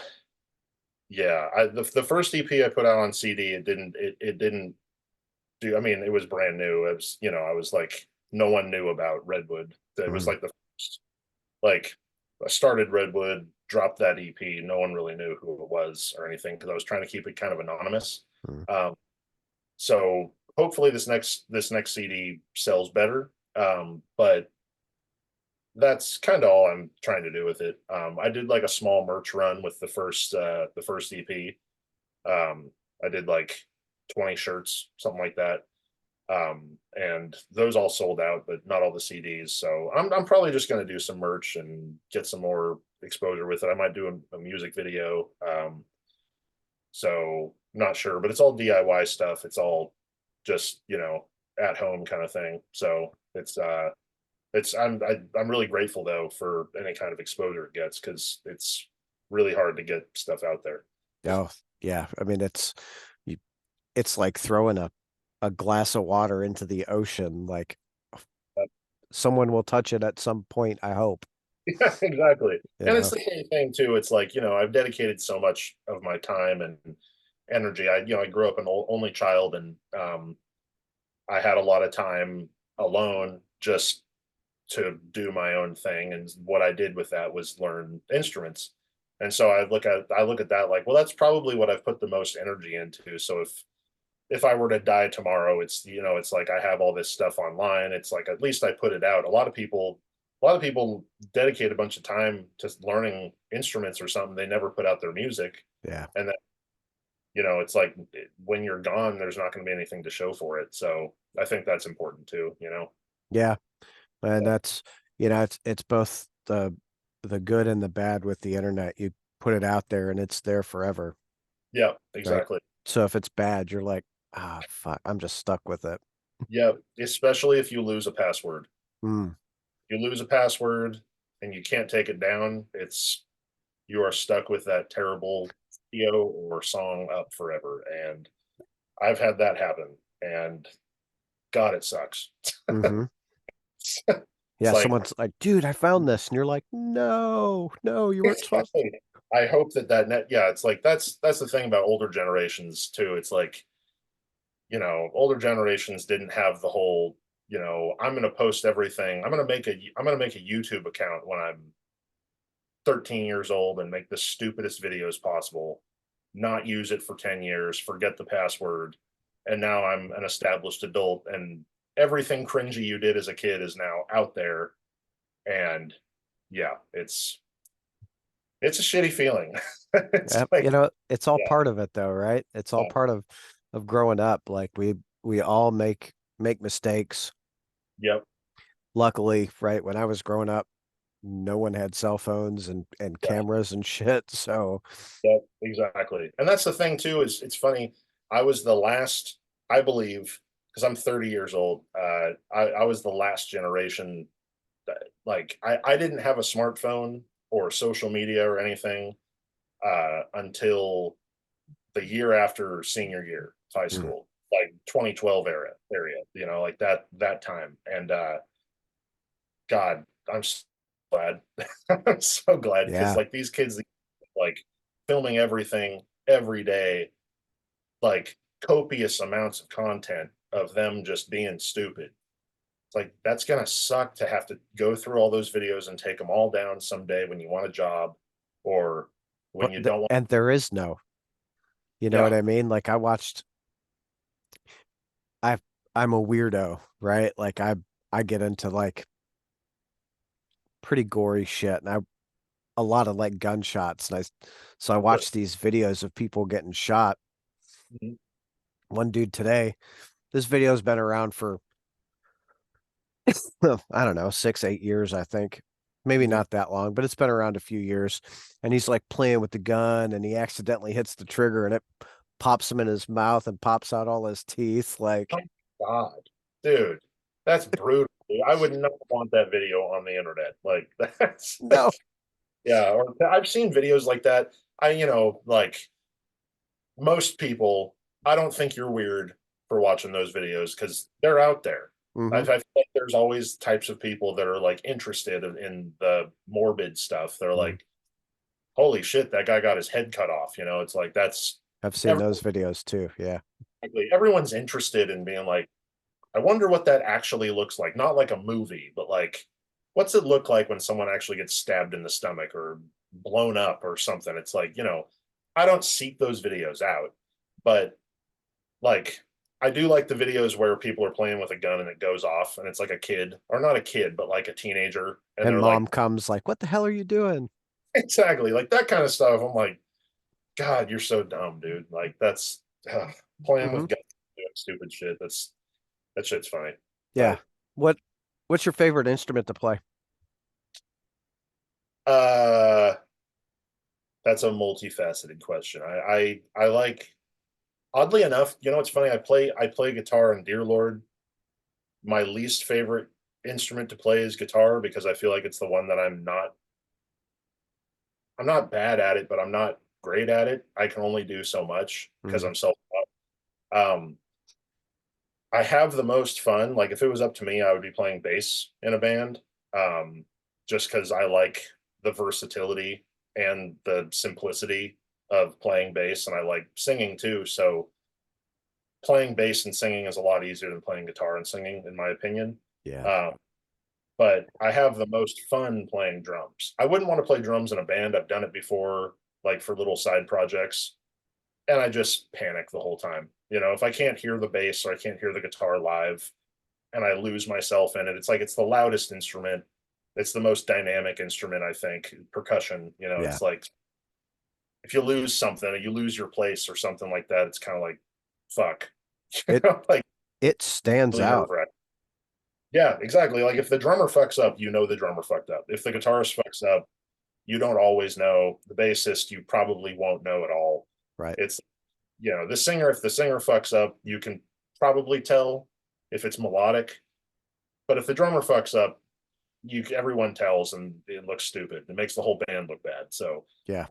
yeah, the first EP I put out on CD, it didn't do. I mean, it was brand new. It was I was like no one knew about Redwood. It was Mm, like the first, like I started Redwood, dropped that EP. No one really knew who it was or anything because I was trying to keep it kind of anonymous. mm. Um, So hopefully this next CD sells better. But that's kind of all I'm trying to do with it. I did like a small merch run with the first EP. I did like 20 shirts, something like that. And those all sold out, but not all the CDs. So I'm probably just gonna do some merch and get some more exposure with it. I might do a music video. So not sure, but it's all DIY stuff. It's all just, at home kind of thing. So I'm really grateful though for any kind of exposure it gets because it's really hard to get stuff out there. Oh, yeah. I mean, you, it's like throwing a glass of water into the ocean. Like But, someone will touch it at some point, I hope. yeah, exactly. You And it's know. the same thing too. It's like, I've dedicated so much of my time and energy. I grew up an only child and I had a lot of time alone just to do my own thing. And what I did with that was learn instruments. And so I look at that like, well, that's probably what I've put the most energy into. So if I were to die tomorrow, it's like I have all this stuff online. It's like at least I put it out. A lot of people dedicate a bunch of time to learning instruments or something. They never put out their music. Yeah. And then, it's like when you're gone, there's not going to be anything to show for it. So I think that's important too. Yeah. And it's both the good and the bad with the internet. You put it out there and it's there forever, Yeah, right? exactly. So if it's bad, you're like, fuck, I'm just stuck with it. Yeah, especially if you lose a password. Mm, You lose a password and you can't take it down, you are stuck with that terrible video or song up forever. And I've had that happen. And God, it sucks. Hmm. It's Yeah, like, someone's like, dude, I found this. And you're like, no, no, you weren't supposed to. exactly. I hope that net, yeah, it's like that's the thing about older generations too. It's like, older generations didn't have the whole, I'm going to post everything. I'm going to make a YouTube account when I'm 13 years old and make the stupidest videos possible, not use it for 10 years, forget the password. And now I'm an established adult and everything cringy you did as a kid is now out there. And yeah, it's a shitty feeling. It's Yep. like, It's all yeah, part of it though, right? It's all yeah, part of growing up. Like we all make mistakes. yep, Luckily, right, when I was growing up, no one had cell phones and yeah, cameras and shit. So, yep, exactly. And that's the thing too, is it's funny. I was the last, I believe, because I'm 30 years old. I was the last generation that, like, I didn't have a smartphone or social media or anything until the year after senior year of high mm, school, like 2012 area, like that time. And God, I'm so glad. I'm so glad because yeah. like these kids, like filming everything every day, like copious amounts of content of them just being stupid. It's like that's gonna suck to have to go through all those videos and take them all down someday when you want a job or when you don't want. And there is no, you know what Yeah, I mean? Like I I'm a weirdo, right? Like I get into like pretty gory shit and I a lot of like gunshots and I really. watch these videos of people getting shot. Mhm. One dude today, this video's been around for I don't know, 6, 8 years, I think. Maybe Mhm. not that long, but it's been around a few years. And he's like playing with the gun and he accidentally hits the trigger and it pops him in his mouth and pops out all his teeth. Oh Like, God, dude, that's brutal. I would not want that video on the internet. Like that's no. like, yeah. Or I've seen videos like that. Like most people, I don't think you're weird for watching those videos because they're out there. I Hmm. feel like there's always types of people that are like interested in the morbid stuff. They're Mm. like, holy shit, that guy got his head cut off. It's like that's I've seen every, those videos too. Yeah. everyone's interested in being like, I wonder what that actually looks like. Not like a movie, but like, what's it look like when someone actually gets stabbed in the stomach or blown up or something? It's like, I don't seek those videos out, but like, I do like the videos where people are playing with a gun and it goes off and it's like a kid, or not a kid, but like a teenager. And And they're like, mom comes like, what the hell are you doing? exactly, like that kind of stuff. I'm like, God, you're so dumb, dude. Like, that's playing Hmm. with guns, doing stupid shit. That shit's funny. Yeah. But What what's your favorite instrument to play? uh that's a multifaceted question. I like, oddly enough, it's funny. I play guitar in Dear Lord. My least favorite instrument to play is guitar because I feel like it's the one that I'm not bad at it, but I'm not great at it. I can only do so much because Hmm. I'm self-taught. I have the most fun. Like if it was up to me, I would be playing bass in a band. Um, just because I like the versatility and the simplicity of playing bass, and I like singing too. So playing bass and singing is a lot easier than playing guitar and singing, in my opinion. Yeah. Um, but I have the most fun playing drums. I wouldn't want to play drums in a band. I've done it before, like for little side projects, and I just panic the whole time. If I can't hear the bass or I can't hear the guitar live and I lose myself in it, it's like it's the loudest instrument. It's the most dynamic instrument, I think. Percussion, Yeah. it's like if you lose something or you lose your place or something like that, it's kind of like, fuck, It like it stands really nerve out. wracking. Yeah, exactly. Like if the drummer fucks up, the drummer fucked up. If the guitarist fucks up, you don't always know. The bassist, you probably won't know at all. Right. It's, the singer, if the singer fucks up, you can probably tell if it's melodic. But if the drummer fucks up, everyone tells and it looks stupid. It makes the whole band look bad. So Yeah.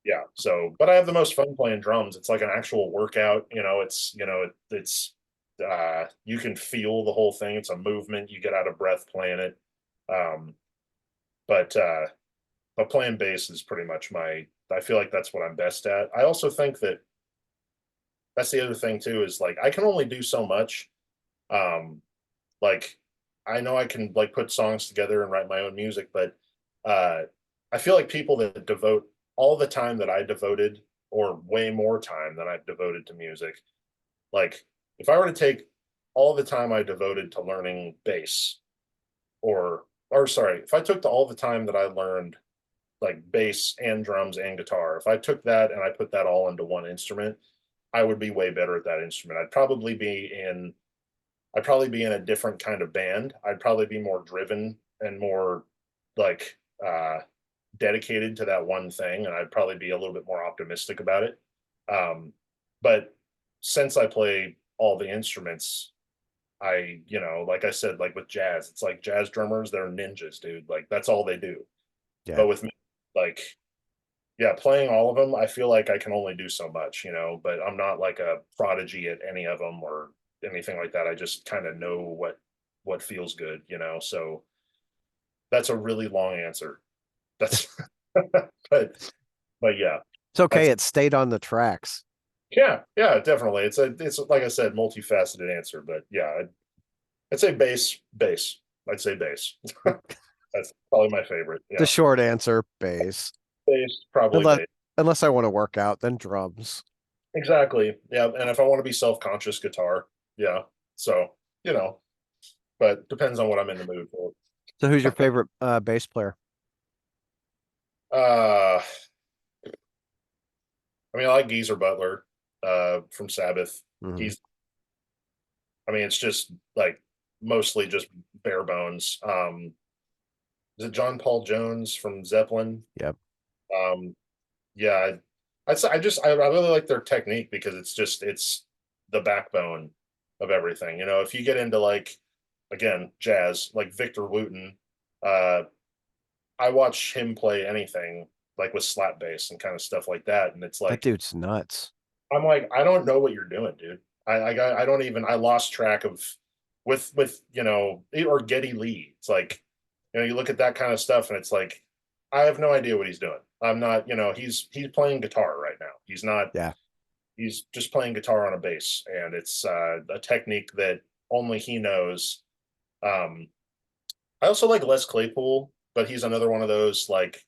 Yeah. So, but I have the most fun playing drums. It's like an actual workout. It's you can feel the whole thing. It's a movement. You get out of breath playing it. Um, but playing bass is pretty much my. I feel like that's what I'm best at. I also think that that's the other thing too is like I can only do so much. Um, like I know I can like put songs together and write my own music, but uh, I feel like people that devote all the time that I devoted, or way more time than I've devoted to music, like if I were to take all the time I devoted to learning bass, or sorry, if I took all the time that I learned like bass and drums and guitar, if I took that and I put that all into one instrument, I would be way better at that instrument. I'd probably be in a different kind of band. I'd probably be more driven and more like dedicated to that one thing, and I'd probably be a little bit more optimistic about it. But since I play all the instruments, like I said, like with jazz, it's like jazz drummers, they're ninjas, dude. Like that's all they do. Yeah. But with me, like, yeah, playing all of them, I feel like I can only do so much, but I'm not like a prodigy at any of them or anything like that. I just kind of know what feels good. So that's a really long answer. That's but yeah, It's okay. that's It stayed on the tracks. yeah, yeah, definitely. It's like I said, multifaceted answer, but yeah, I'd say bass. I'd say bass. That's probably my favorite. The Yeah, short answer, bass. bass, probably Unless bass. unless I want to work out, then drums. Exactly. Yeah, and if I want to be self-conscious, guitar. Yeah. So, you know, but depends on what I'm in the mood for. So who's your favorite bass player? Uh, I mean, I like Geezer Butler, from Sabbath. Hmm. He's, I mean, it's just like mostly just bare bones. Is it John Paul Jones from Zeppelin? Yep. Um, yeah, I really like their technique because it's the backbone of everything. If you get into like again jazz, like Victor Wooten, uh, I watch him play anything like with slap bass and kind of stuff like that, and it's That like dude's nuts. I'm like I don't know what you're doing, dude. I don't even I lost track of with or Geddy Lee. It's like you look at that kind of stuff and it's like I have no idea what he's doing. I'm not he's playing guitar right now. Yeah. He's just playing guitar on a bass, and it's a technique that only he knows. Um, I also like Les Claypool, but he's another one of those like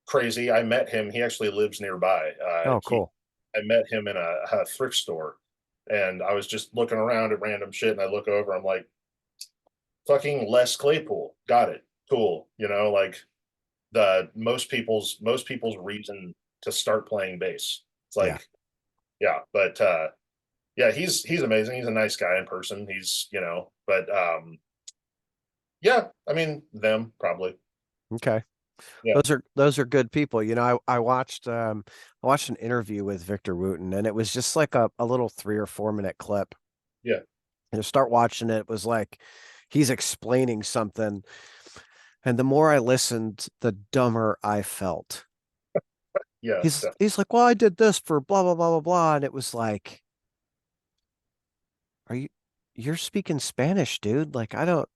crazy. I met him. He actually lives nearby. Oh, He cool. I met him in a thrift store, and I was just looking around at random shit, and I look over. I'm like, fucking Les Claypool. Got it. Cool. Like the most people's reason to start playing bass. It's Yeah. like, yeah, but yeah, he's amazing. He's a nice guy in person. But yeah, I mean them probably. Okay. Yeah, Those are good people. I watched an interview with Victor Wooten, and it was just like a little 3 or 4 minute clip. yeah, And to start watching it, it was like he's explaining something, and the more I listened, the dumber I felt. yeah. He's like, well, I did this for blah blah blah blah blah, and it was like, are you're speaking Spanish, dude? Like, I don't.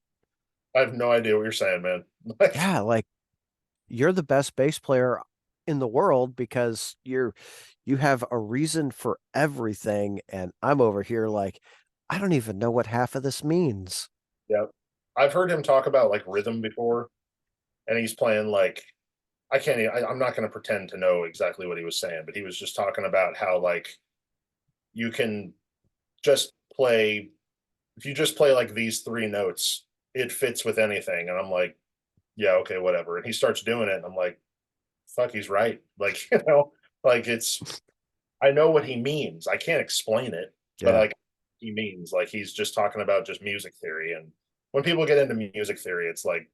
I have no idea what you're saying, man. Like, Yeah, like you're the best bass player in the world because you have a reason for everything, and I'm over here like I don't even know what half of this means. yeah, I've heard him talk about like rhythm before, and he's playing like I can't. I'm not going to pretend to know exactly what he was saying, but he was just talking about how like you can just play if you just play like these three notes, it fits with anything. And I'm like, yeah, okay, whatever. And he starts doing it, and I'm like, fuck, he's right. Like, like I know what he means. I can't explain it, but Yeah, like he means like he's just talking about just music theory. And when people get into music theory, it's like,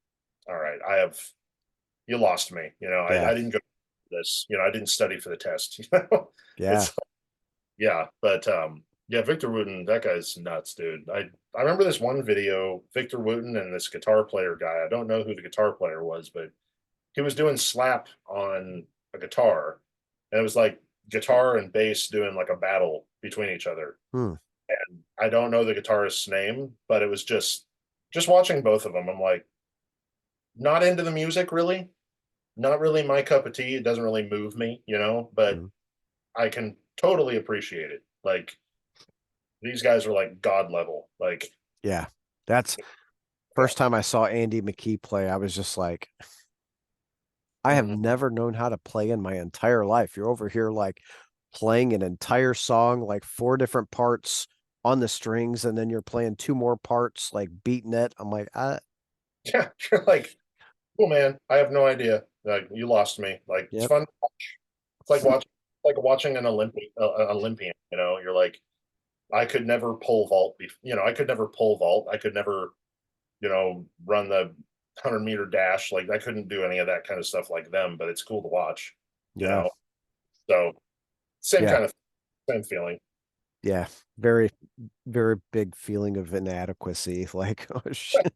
all right, you lost me. yeah, I didn't go for this. I didn't study for the test. yeah. It's yeah, but yeah, Victor Wooten, that guy's nuts, dude. I remember this one video, Victor Wooten and this guitar player guy. I don't know who the guitar player was, but he was doing slap on a guitar, and it was like guitar and bass doing like a battle between each other. Hmm. I don't know the guitarist's name, but it was just watching both of them. I'm like, not into the music really, not really my cup of tea. It doesn't really move me, but Hmm. I can totally appreciate it. Like these guys are like god level. Like, Yeah. That's yeah, first time I saw Andy McKee play, I was just like, I have mhm. never known how to play in my entire life. You're over here like playing an entire song, like four different parts on the strings, and then you're playing two more parts, like beating it. I'm like, Yeah, you're like, cool, man. I have no idea. Like, you lost me. Like, it's yep, fun. It's like watching an Olympian. You're like, I could never pole vault. I could never pole vault. I could never, run the 100-meter dash. Like, I couldn't do any of that kind of stuff like them. But it's cool to watch. You yeah, know, so same yeah, kind of same feeling. yeah. Very, very big feeling of inadequacy. Like, oh shit.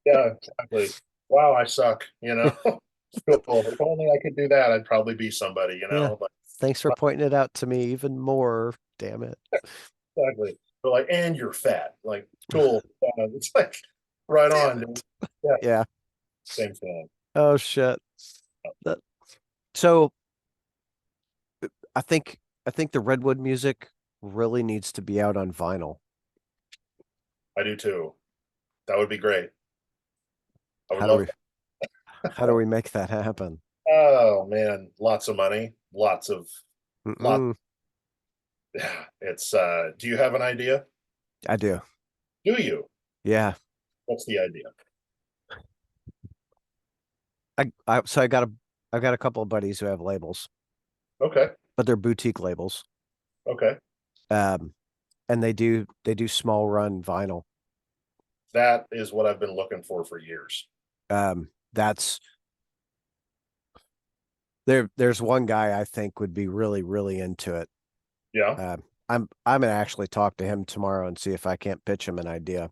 Yeah, exactly. Wow, I suck. Cool. If only I could do that, I'd probably be somebody. Yeah. But Thanks for pointing it out to me even more. Damn it. exactly. But like, and you're fat. Like, cool. It's like right Damn on, dude. it. Yeah, Yeah. same thing. Oh shit. That, so I think I think the Redwood music really needs to be out on vinyl. I do too. That would be great. I would How do love we how do we make that happen? that. Oh man, lots of money, lots. Mm-mm. Yeah, it's. Do you have an idea? I do. Do you? Yeah. What's the idea? So I've got a couple of buddies who have labels, Okay. but they're boutique labels. Okay. Um, and they do small run vinyl. That is what I've been looking for years. That's there's one guy I think would be really, really into it. Yeah, I'm gonna actually talk to him tomorrow and see if I can't pitch him an idea.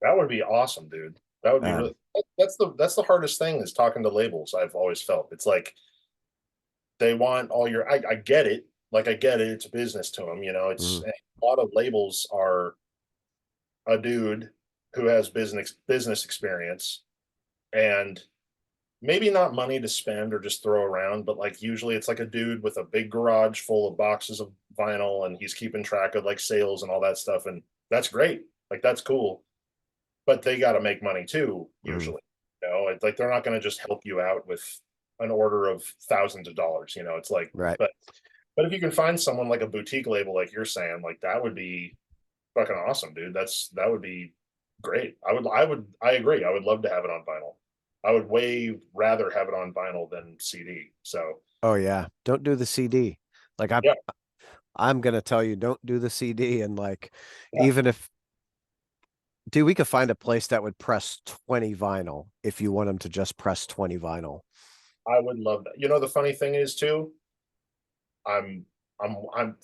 that would be awesome, dude. That would be Um, really. That's the hardest thing is talking to labels. I've always felt it's like they want all your. I get it. Like I get it. It's a business to them. It's mm, a lot of labels are a dude who has business experience and maybe not money to spend or just throw around, but like usually it's like a dude with a big garage full of boxes of vinyl and he's keeping track of like sales and all that stuff. And that's great. Like that's cool. But they got to make money too, mm, usually. It's like they're not going to just help you out with an order of thousands of dollars. It's like, right. but if you can find someone like a boutique label, like you're saying, like that would be fucking awesome, dude. That would be great. I agree. I would love to have it on vinyl. I would way rather have it on vinyl than CD. So Oh yeah. Don't do the CD. Like yeah, I'm gonna tell you, don't do the CD. And like, yeah, even if, dude, we could find a place that would press 20 vinyl if you want them to just press 20 vinyl. I would love that. The funny thing is too, I'm I'm I'm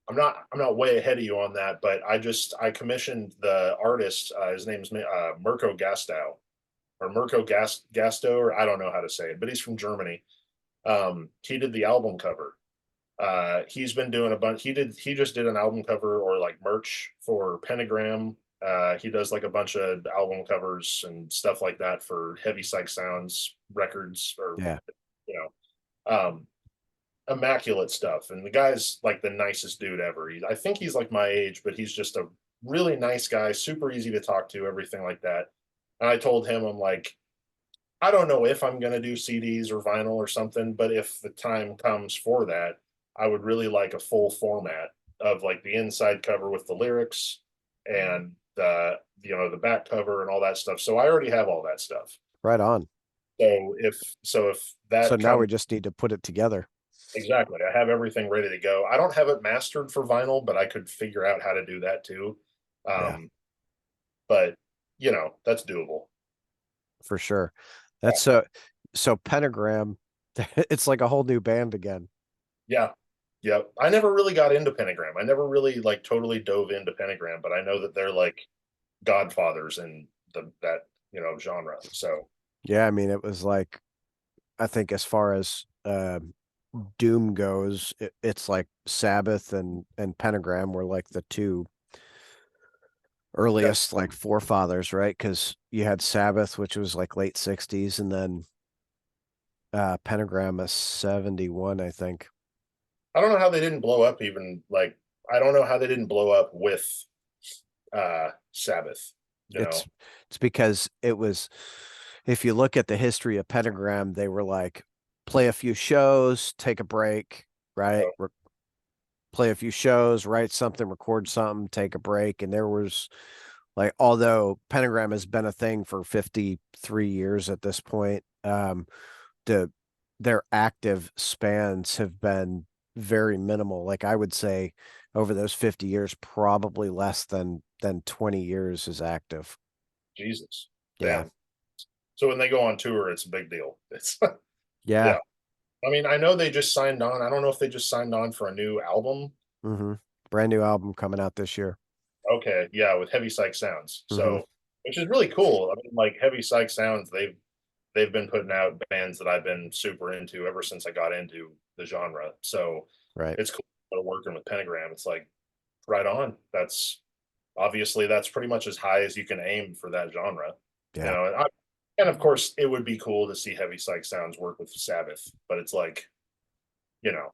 I'm not way ahead of you on that, but I commissioned the artist. His name's Mirko Gastow or Mirko Gasto, or I don't know how to say it, but he's from Germany. He did the album cover. He's been doing a bunch. He just did an album cover or like merch for Pentagram. He does like a bunch of album covers and stuff like that for Heavy Psych Sounds records or Yeah. you know immaculate stuff. And the guy's like the nicest dude ever. I think he's like my age, but he's just a really nice guy, super easy to talk to, everything like that. And I told him, I'm like, I don't know if I'm going to do CDs or vinyl or something, but if the time comes for that, I would really like a full format of like the inside cover with the lyrics and the back cover and all that stuff. So I already have all that stuff. Right on. So if So that now comes we just need to put it together. exactly, I have everything ready to go. I don't have it mastered for vinyl, but I could figure out how to do that too. Yeah, Um, but that's doable. for sure. Yeah. That's so Pentagram, it's like a whole new band again. Yeah. Yeah. I never really got into Pentagram. I never really like totally dove into Pentagram, but I know that they're like godfathers in that genre. So Yeah, I mean it was like I think as far as doom goes, it's like Sabbath and Pentagram were like the two Okay. earliest like forefathers, right? Because you had Sabbath, which was like late 60s, and then Pentagram is 71, I think. I don't know how they didn't blow up even like I don't know how they didn't blow up with Sabbath, you It's know. it's because it was, if you look at the history of Pentagram, they were like play a few shows, take a break, right? So Play a few shows, write something, record something, take a break. And there was like, although Pentagram has been a thing for 53 years at this point, the their active spans have been very minimal. Like I would say over those 50 years, probably less than 20 years is active. Jesus. Yeah. Damn. So when they go on tour, it's a big deal. It's Yeah. yeah. I mean, I know they just signed on. I don't know if they just signed on for a new album. hmm Brand new album coming out this year. Okay, yeah, with Heavy Psych Sounds. hmm So, which is really cool. I mean, like Heavy Psych Sounds, they've been putting out bands that I've been super into ever since I got into the genre. So Right. it's cool working with Pentagram. It's like right on. That's obviously that's pretty much as high as you can aim for that genre. You Yeah. know, and of course it would be cool to see Heavy Psych Sounds work with Sabbath, but it's like, you know,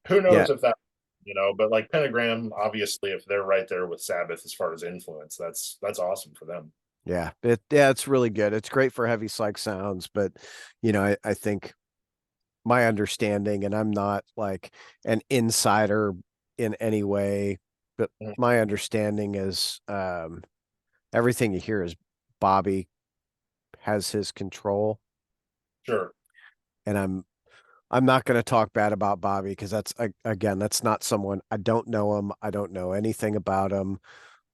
who Yeah. knows if that but like Pentagram, obviously, if they're right there with Sabbath as far as influence, that's awesome for them. Yeah, it's really good. It's great for heavy psych sounds, but I think my understanding, and I'm not like an insider in any way, but Mhm. my understanding is everything you hear is Bobby has his control. Sure. And I'm not going to talk bad about Bobby because again, that's not someone. I don't know him. I don't know anything about him.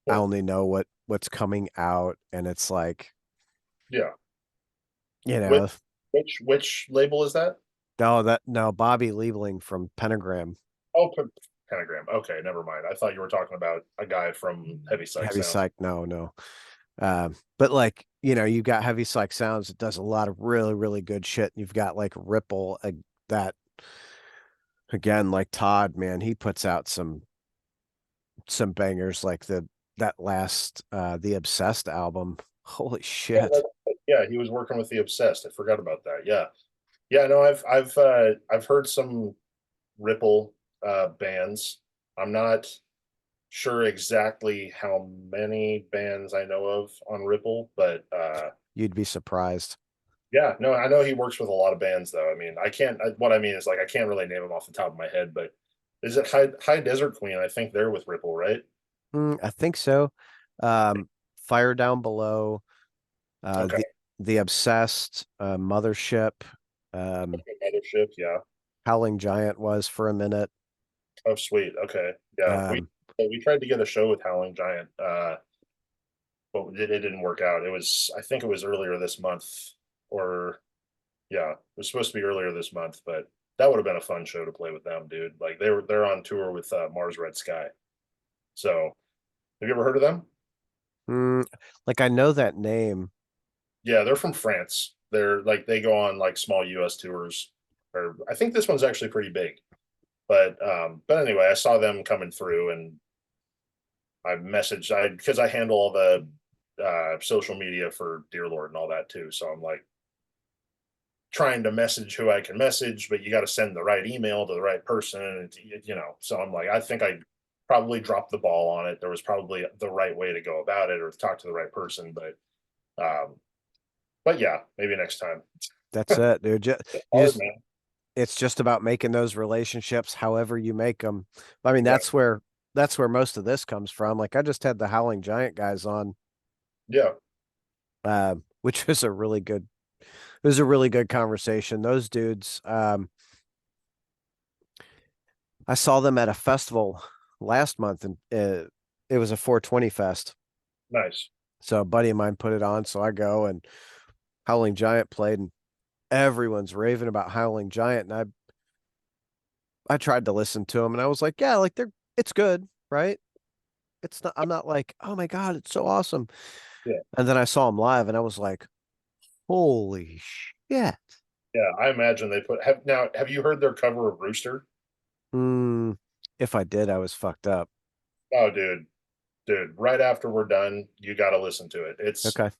I Sure. only know what's coming out, and it's like, Yeah. you Which know, which label is that? no Bobby Liebling from Pentagram. Oh, Pentagram. Okay, never mind. I thought you were talking about a guy from Heavy Psych Heavy Sounds. Psych, no. But like, you got Heavy Psych Sounds. It does a lot of really, really good shit. You've got like Ripple, that again, like Todd, man, he puts out some bangers like that last the Obsessed album. Holy Yeah, shit. yeah, he was working with the Obsessed. I forgot about that. Yeah. Yeah, no, I've heard some Ripple bands. I'm not sure exactly how many bands I know of on Ripple, but You'd be surprised. yeah, no, I know he works with a lot of bands though. I mean, I can't. What I mean is like I can't really name them off the top of my head, but is it High Desert Queen? I think they're with Ripple, right? I think so. Fire Down Below, uh, Okay, the the Obsessed, Mothership, um, Mothership, yeah. Howling Giant was for a minute. Oh, sweet. Okay, yeah. Um, We tried to get a show with Howling Giant, but it didn't work out. It was I think it was earlier this month, or yeah, it was supposed to be earlier this month, but that would have been a fun show to play with them, dude. Like they're on tour with Mars Red Sky. So have you ever heard of them? mm, like I know that name. Yeah, they're from France. They're like they go on like small US tours. Or I think this one's actually pretty big. But anyway, I saw them coming through and I messaged I because I handle all the social media for Dear Lord and all that too. So I'm like trying to message who I can message, but you got to send the right email to the right person. And so I'm like, I think I probably dropped the ball on it. There was probably the right way to go about it or talk to the right person. But yeah, maybe next time. That's it, dude. You Hard just man. it's just about making those relationships however you make them. I mean, Exactly. that's where most of this comes from. Like I just had the Howling Giant guys on, Yeah. which was a really good it was a really good conversation. Those dudes, I saw them at a festival last month, and it was a 420 fest. Nice. So a buddy of mine put it on, so I go, and Howling Giant played, and everyone's raving about Howling Giant, and I tried to listen to them, and I was like, yeah, like it's good, right? It's not, I'm not like, oh my God, it's so awesome. Yeah. And then I saw them live, and I was like, holy shit. Yeah, I imagine they put have you heard their cover of Rooster? Mm, if I did, I was fucked up. Oh dude, right after we're done, you gotta listen to it. Okay.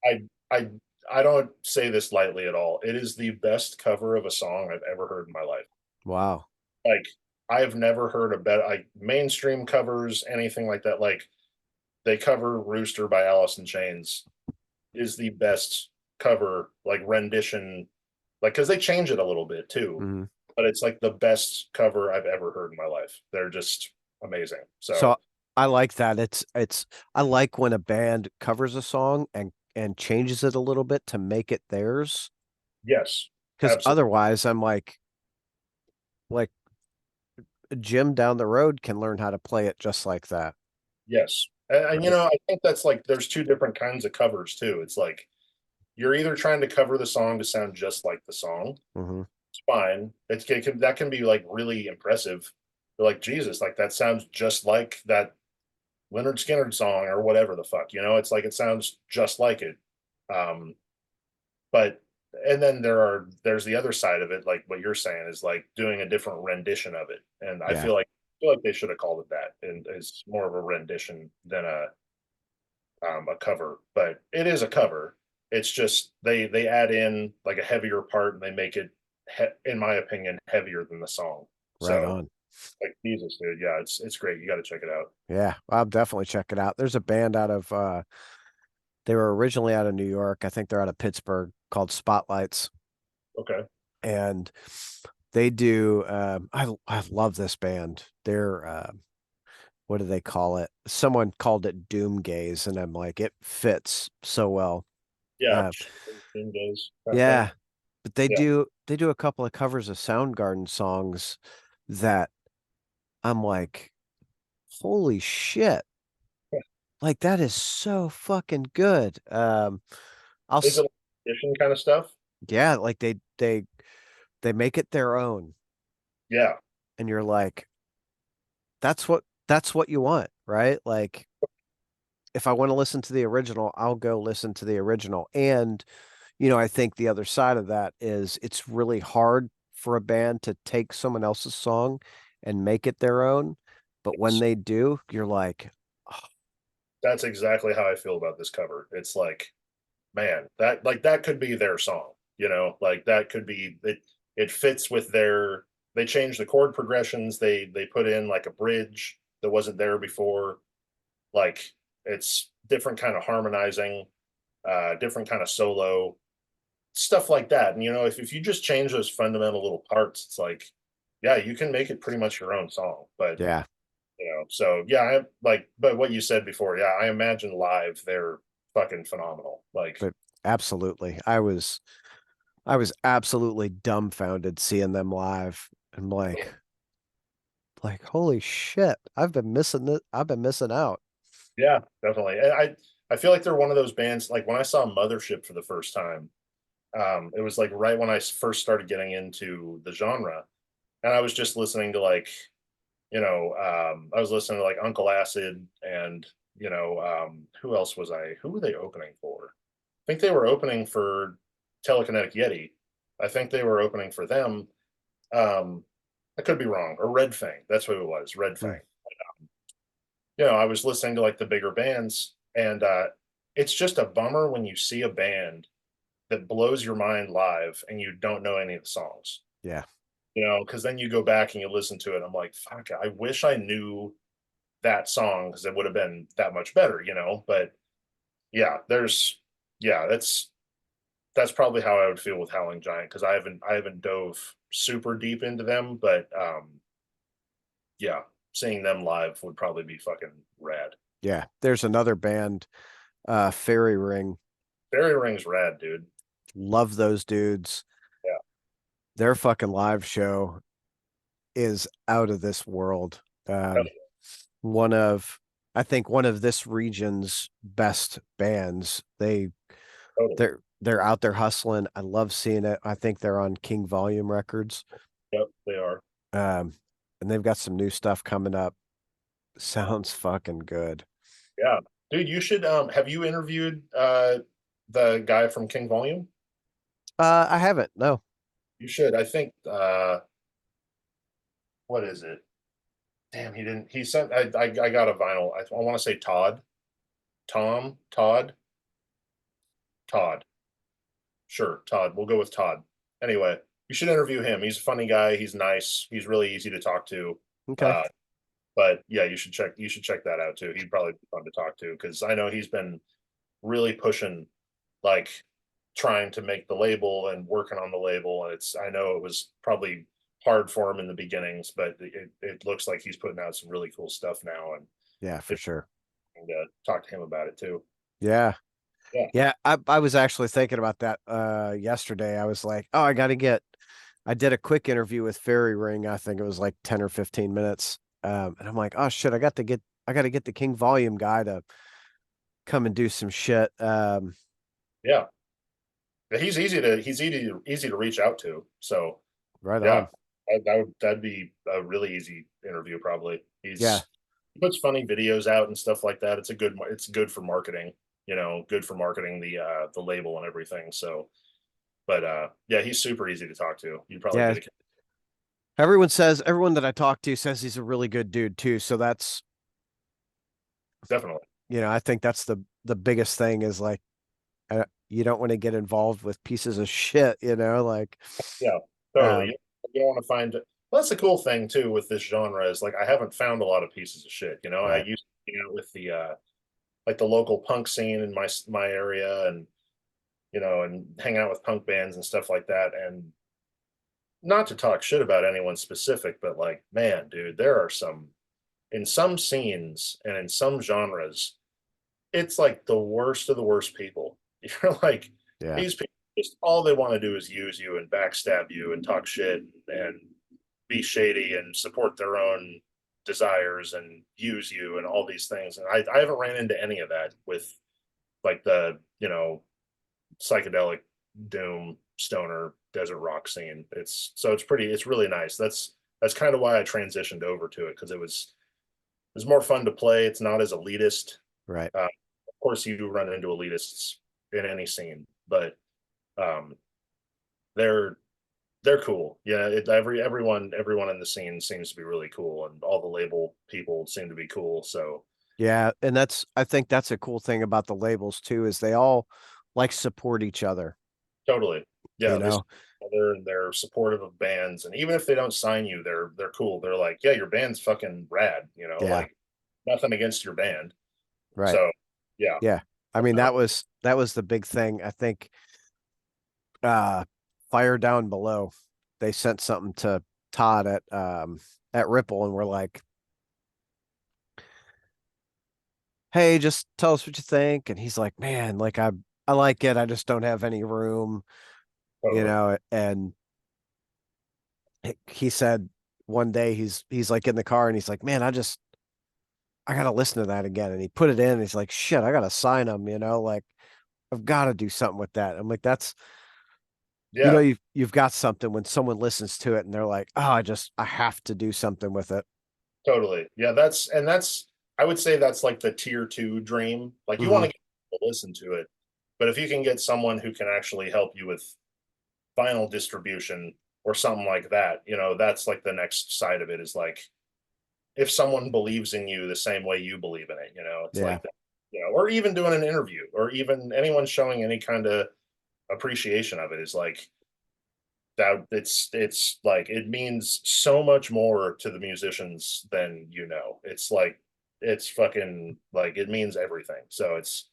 I I I don't say this lightly at all. It is the best cover of a song I've ever heard in my life. Wow. Like, I've never heard a better like mainstream covers, anything like that. Like they cover Rooster by Alice in Chains is the best cover, like rendition, like because they change it a little bit too, Hmm. but it's like the best cover I've ever heard in my life. They're just amazing. So So I like that. It's I like when a band covers a song and changes it a little bit to make it theirs. yes, Because absolutely. otherwise, I'm like Jim down the road can learn how to play it just like that, Yes. And right? I think that's like there's two different kinds of covers too. It's like you're either trying to cover the song to sound just like the song. Hmm. It's fine. That can be like really impressive. You're like, Jesus, like that sounds just like that Leonard Skinner song or whatever the fuck, it's like it sounds just like it. Um, but and then there's the other side of it, like what you're saying is like doing a different rendition of it. And Yeah, I feel like they should have called it that. And it's more of a rendition than a cover, but it is a cover. It's just they add in like a heavier part and they make it, in my opinion, heavier than the song. right So on. like Jesus, dude, yeah, it's great. You got to check it out. Yeah, I'll definitely check it out. There's a band out of they were originally out of New York. I think they're out of Pittsburgh called Spotlights. Okay, And they do I love this band. They're what do they call it? Someone called it doom gaze, and I'm like, it fits so well. yeah, Uh, Theme Days kind of thing. yeah, but they Yeah, do a couple of covers of Soundgarden songs that I'm like, holy shit. Like that is so fucking good. I'll is it like edition kind of stuff? yeah, like they make it their own, Yeah, and you're like, that's what you want, right? Like if I want to listen to the original, I'll go listen to the original. And, I think the other side of that is it's really hard for a band to take someone else's song and make it their own. But when it's, they do, you're like, oh, that's exactly how I feel about this cover. It's like, man, that could be their song, like that could be it. It fits with their. They changed the chord progressions. They put in like a bridge that wasn't there before. Like it's different kind of harmonizing, different kind of solo stuff like that. And if you just change those fundamental little parts, it's like, yeah, you can make it pretty much your own song. But yeah, so yeah, I like. But what you said before, yeah, I imagine live they're fucking phenomenal. Like but absolutely. I was absolutely dumbfounded seeing them live. I'm like, holy shit, I've been missing it. I've been missing out. yeah, definitely. And I feel like they're one of those bands. Like when I saw Mothership for the first time, it was like right when I first started getting into the genre, and I was just listening to like I was listening to like Uncle Acid and who else was I? Who were they opening for? I think they were opening for Telekinetic Yeti. I think they were opening for them. Um, I could be wrong. Or Red Fang. That's what it was. Red Hmm. Fang. I was listening to like the bigger bands, and it's just a bummer when you see a band that blows your mind live and you don't know any of the songs. Yeah. Because then you go back and you listen to it. I'm like, fuck, I wish I knew that song because it would have been that much better. But yeah, yeah, that's probably how I would feel with Howling Giant because I haven't dove super deep into them, but yeah, seeing them live would probably be fucking rad. Yeah. There's another band, Fairy Ring. Fairy Ring's rad, dude. Love those dudes. Yeah, Their fucking live show is out of this world. Um, definitely, one of, I think one of this region's best bands. totally. They're out there hustling. I love seeing it. I think they're on King Volume Records. Yep, they are. Um, and they've got some new stuff coming up. Sounds fucking good. Yeah, dude, you should. Have you interviewed the guy from King Volume? I haven't. No. You should. I think what is it? Damn, he didn't. He sent. I got a vinyl. I want to say Todd, Tom, Todd. Sure, Todd. We'll go with Todd. Anyway, you should interview him. He's a funny guy. He's nice. He's really easy to talk to. Okay. Uh, but yeah, you should check that out too. He'd probably be fun to talk to because I know he's been really pushing, like trying to make the label and working on the label. And it's I know it was probably hard for him in the beginnings, but it looks like he's putting out some really cool stuff now, and Yeah, for it's sure. talk to him about it too. Yeah. Yeah, Yeah, I was actually thinking about that yesterday. I was like, oh, I did a quick interview with Fairy Ring. I think it was like 10 or 15 minutes. And I'm like, oh shit, I got to get the King Volume guy to come and do some shit. yeah. He's easy to reach out to. So Right yeah, on. that'd be a really easy interview probably. Yeah. He puts funny videos out and stuff like that. It's good for marketing, good for marketing the label and everything. So, but yeah, he's super easy to talk to. You'd probably Yeah. get a Everyone that I talk to says he's a really good dude too. So that's, definitely. I think that's the biggest thing is like you don't want to get involved with pieces of shit, like Yeah, totally. um You don't want to find it. Well, that's the cool thing too with this genre is like I haven't found a lot of pieces of shit. I right. used to hang out with the like the local punk scene in my area, and and hang out with punk bands and stuff like that. And not to talk shit about anyone specific, but like, man, dude, there are some in some scenes and in some genres, it's like the worst of the worst people. You're like, Yeah. these people just all they want to do is use you and backstab you and talk shit and be shady and support their own desires and use you and all these things. And I haven't ran into any of that with like the, psychedelic doom stoner desert rock scene. It's really nice. That's kind of why I transitioned over to it because it was more fun to play. It's not as elitist. Right. Of course, you do run into elitists in any scene, but um, they're they're cool. Yeah, everyone in the scene seems to be really cool, and all the label people seem to be cool. So Yeah, and I think that's a cool thing about the labels too, is they all like support each other, totally, you yeah, they know? they're supportive of bands, and even if they don't sign you, they're cool. They're like, yeah, your band's fucking rad. Yeah, Like nothing against your band. right. So yeah, Yeah. I mean, uh, that was the big thing. I think uh Fire Down Below, they sent something to Todd at Ripple and we're like, "Hey, just tell us what you think." And he's like, "Man, like I like it. I just don't have any room, totally, and he said one day he's like in the car and he's like, "Man, I gotta listen to that again." And he put it in and he's like, "Shit, I gotta sign him, like I've got to do something with that." I'm like, that's yeah, you've got something when someone listens to it and they're like, "Oh, I have to do something with it." totally, yeah. That's I would say that's like the tier two dream. Like you want Hmm. to get people to listen to it, but if you can get someone who can actually help you with final distribution or something like that, that's like the next side of it is like if someone believes in you the same way you believe in it, it's Yeah. like that, or even doing an interview or even anyone showing any kind of appreciation of it is like that it's like it means so much more to the musicians than it's like it's fucking like it means everything. So it's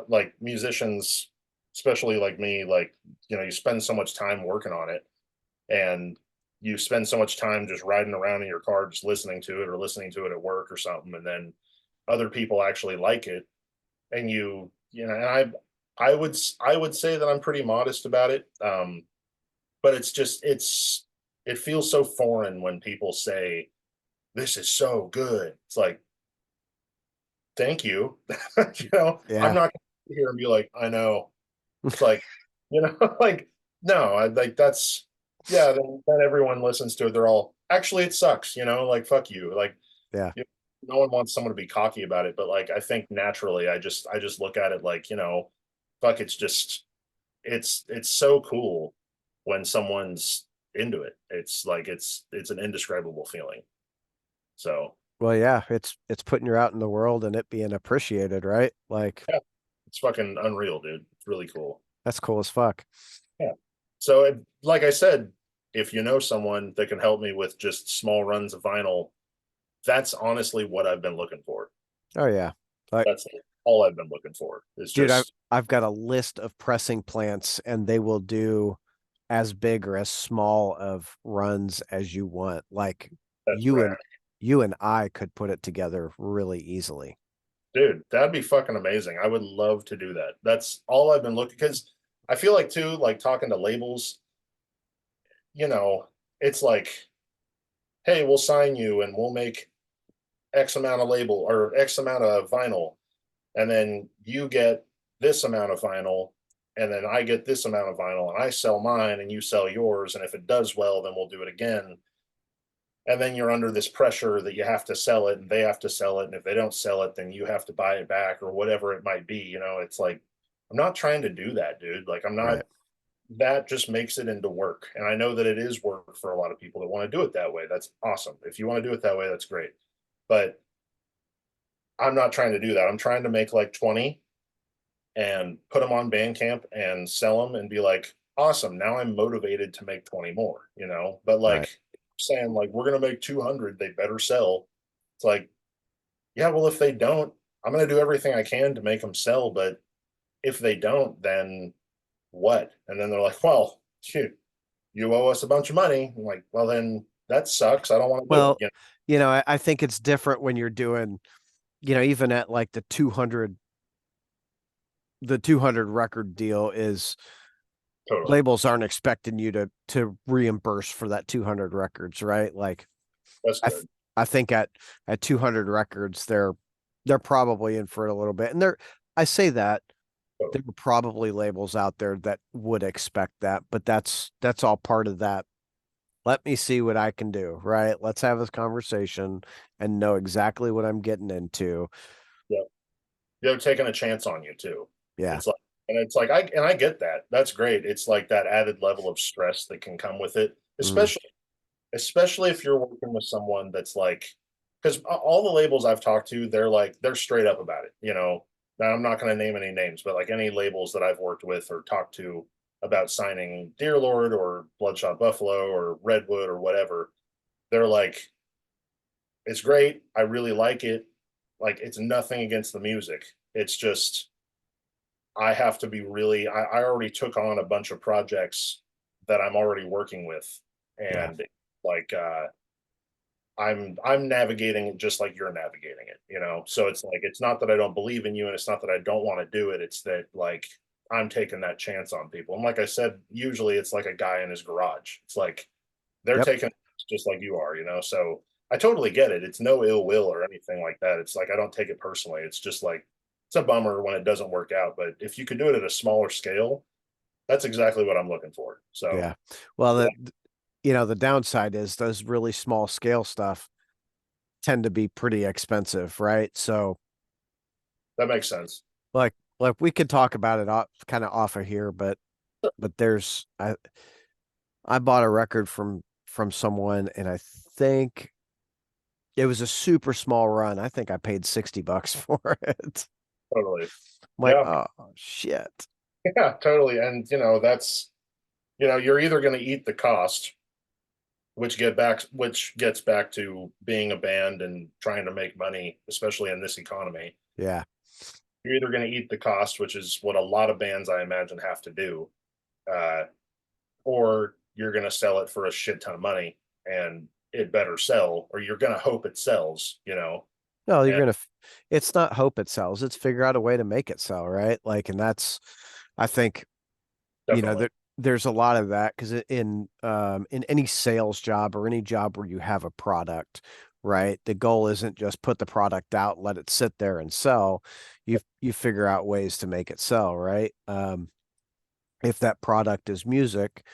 like musicians, especially like me, like you spend so much time working on it, and you spend so much time just riding around in your car just listening to it or listening to it at work or something, and then other people actually like it, and and I would say that I'm pretty modest about it, but it feels so foreign when people say this is so good. It's like thank you. I'm Yeah. not gonna sit here and be like I know. It's like like no, I like that's yeah. Then everyone listens to it. They're all actually it sucks. Like fuck you. Like Yeah. you no one wants someone to be cocky about it, but like I think naturally, I just look at it like fuck. It's so cool when someone's into it. It's like it's an indescribable feeling. So Well, yeah, it's putting you out in the world and it being appreciated, right? Like yeah, it's fucking unreal, dude. It's really cool. that's cool as fuck. Yeah. So like I said, if you know someone that can help me with just small runs of vinyl, that's honestly what I've been looking for. Oh yeah. Like, That's all I've been looking for is dude, I've just I've got a list of pressing plants and they will do as big or as small of runs as you want. Like that's you and rad. you and I could put it together really easily. Dude, that'd be fucking amazing. I would love to do that. That's all I've been looking because I feel like too, like talking to labels, you know, it's like, hey, we'll sign you and we'll make X amount of label or X amount of vinyl, and then you get this amount of vinyl, and then I get this amount of vinyl, and I sell mine and you sell yours. And if it does well, then we'll do it again. And then you're under this pressure that you have to sell it and they have to sell it. And if they don't sell it, then you have to buy it back or whatever it might be. You know, it's like, I'm not trying to do that, dude. Like, I'm not, Right. that just makes it into work. And I know that it is work for a lot of people that want to do it that way. That's awesome. If you want to do it that way, that's great. But I'm not trying to do that. I'm trying to make like 20 and put them on Bandcamp and sell them and be like, awesome. Now I'm motivated to make 20 more, you know? But Right. like saying, like, we're going to make 200, they better sell. It's like, yeah, well, if they don't, I'm going to do everything I can to make them sell. But if they don't, then what? And then they're like, well, shoot, you owe us a bunch of money. I'm like, well, then that sucks. I don't want to do it. Well, I think it's different when you're doing, even at like the 200 record deal is Totally. labels aren't expecting you to reimburse for that 200 records, right? Like That's I th good. I think at 200 records they're probably in for it a little bit. And I say that there Totally. are probably labels out there that would expect that, but that's all part of that. Let me see what I can do, right? Let's have this conversation and know exactly what I'm getting into. Yeah. They're taking a chance on you too. Yeah. It's like, and it's like, I get that. That's great. It's like that added level of stress that can come with it, Mm, especially if you're working with someone that's like, because all the labels I've talked to, they're like, they're straight up about it. You know, now I'm not going to name any names, but like any labels that I've worked with or talked to about signing Dear Lord or Bloodshot Buffalo or Redwood or whatever, they're like, it's great. I really like it. Like, it's nothing against the music. It's just, I have to be really, I already took on a bunch of projects that I'm already working with. yeah. And like, I'm navigating it just like you're navigating it, you know? So it's like, it's not that I don't believe in you and it's not that I don't want to do it. It's that like, I'm taking that chance on people. And like I said, usually it's like a guy in his garage. It's like, they're Yep. taking it just like you are, you know? So I totally get it. It's no ill will or anything like that. It's like, I don't take it personally. It's just like, it's a bummer when it doesn't work out. But if you could do it at a smaller scale, that's exactly what I'm looking for. So Yeah. Well, yeah, the downside is those really small scale stuff tend to be pretty expensive, right? So that makes sense. like we could talk about it kind of off of here, but I bought a record from someone and I think it was a super small run. I think I paid $60 for it. Totally. I'm like, Yeah. oh shit. Yeah, totally. And that's, you're either going to eat the cost, which gets back to being a band and trying to make money, especially in this economy. Yeah. You're either going to eat the cost, which is what a lot of bands I imagine have to do, uh, or you're going to sell it for a shit ton of money and it better sell, or you're going to hope it sells, No, and it's not hope it sells. It's figure out a way to make it sell, right? Like, and I think, definitely, there's a lot of that because in any sales job or any job where you have a product, right? The goal isn't just put the product out, let it sit there and sell. You figure out ways to make it sell, right? If that product is music,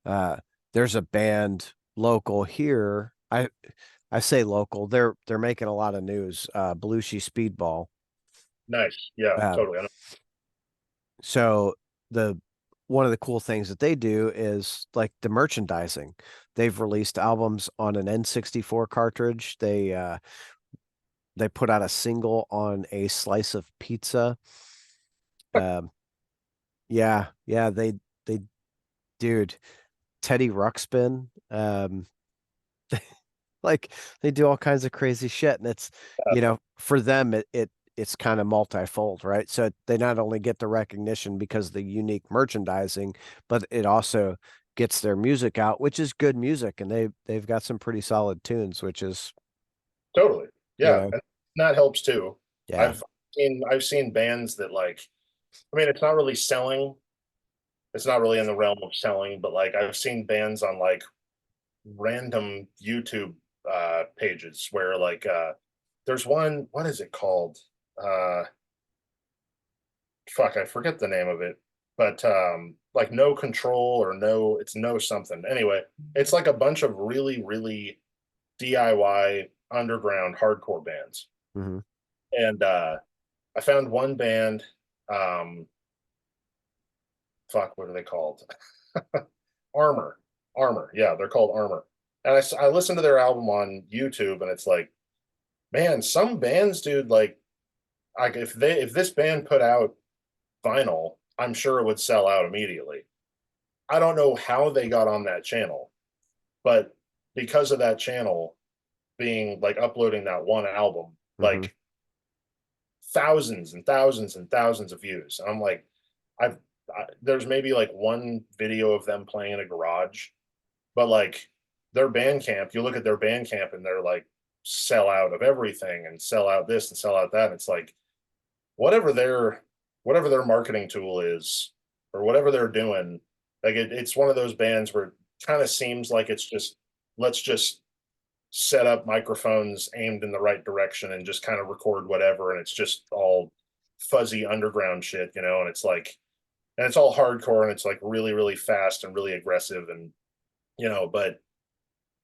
uh, there's a band local here. I say local. They're making a lot of news. Belushi Speedball. nice. Yeah, Um, totally. so the one of the cool things that they do is like the merchandising. They've released albums on an N64 cartridge. They put out a single on a slice of pizza. Um, yeah, yeah, they dude, Teddy Ruxpin. Like they do all kinds of crazy shit, and it's for them it's kind of multifold, right? So they not only get the recognition because of the unique merchandising, but it also gets their music out, which is good music, and they've got some pretty solid tunes, which is Totally. you Yeah, know and that helps too. yeah. I've seen bands that like, I mean, it's not really selling. It's not really in the realm of selling, but like I've seen bands on like random YouTube pages where like there's one, what is it called? Uh Fuck, I forget the name of it. But like no control or no, it's no something. Anyway, it's like a bunch of really, really DIY underground hardcore bands. Hmm. And I found one band, um, fuck, what are they called? Armor. Armor. Yeah, they're called Armor. And I listened to their album on YouTube and it's like, man, some bands, dude, like if this band put out vinyl, I'm sure it would sell out immediately. I don't know how they got on that channel, but because of that channel being like uploading that one album, Hmm. like thousands and thousands and thousands of views. And I'm like, I've there's maybe like one video of them playing in a garage, but like their Bandcamp, you look at their Bandcamp and they're like sell out of everything and sell out this and sell out that. And it's like whatever their whatever their marketing tool is or whatever they're doing, like it's one of those bands where it kind of seems like it's just let's just set up microphones aimed in the right direction and just kind of record whatever and it's just all fuzzy underground shit, and it's like and it's all hardcore and it's like really really fast and really aggressive and but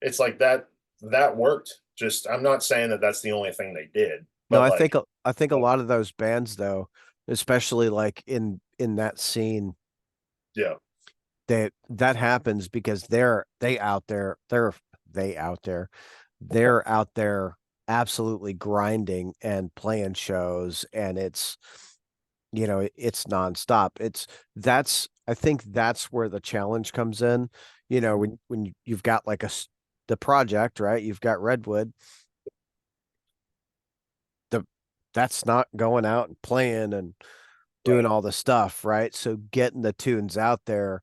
it's like that worked. Just I'm not saying that that's the only thing they did, No, but like I think a lot of those bands though, especially like in that scene, yeah, that happens because they out there they're out there absolutely grinding and playing shows, and it's nonstop. That's I think that's where the challenge comes in. When you've got like the project, right? You've got Redwood, the that's not going out and playing and doing right. all the stuff, right? So getting the tunes out there,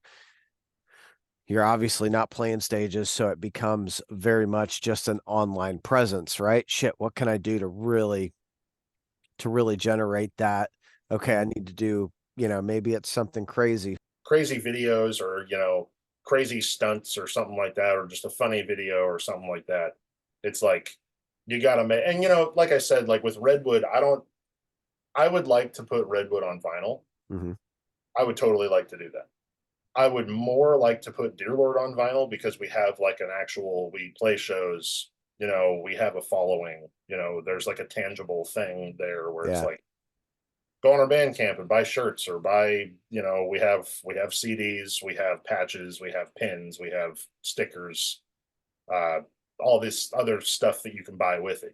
you're obviously not playing stages, so it becomes very much just an online presence, right? Shit, what can I do to really generate that? Okay, I need to do, maybe it's something crazy. Crazy videos or crazy stunts or something like that or just a funny video or something like that. It's like you gotta make and like I said, like with Redwood, I would like to put Redwood on vinyl. Hmm. I would totally like to do that. I would more like to put Dear Lord on vinyl because we have like an actual we play shows, we have a following, there's like a tangible thing there where it's Yeah, like go on our Bandcamp and buy shirts or buy, we have CDs, we have patches, we have pins, we have stickers, uh, all this other stuff that you can buy with it.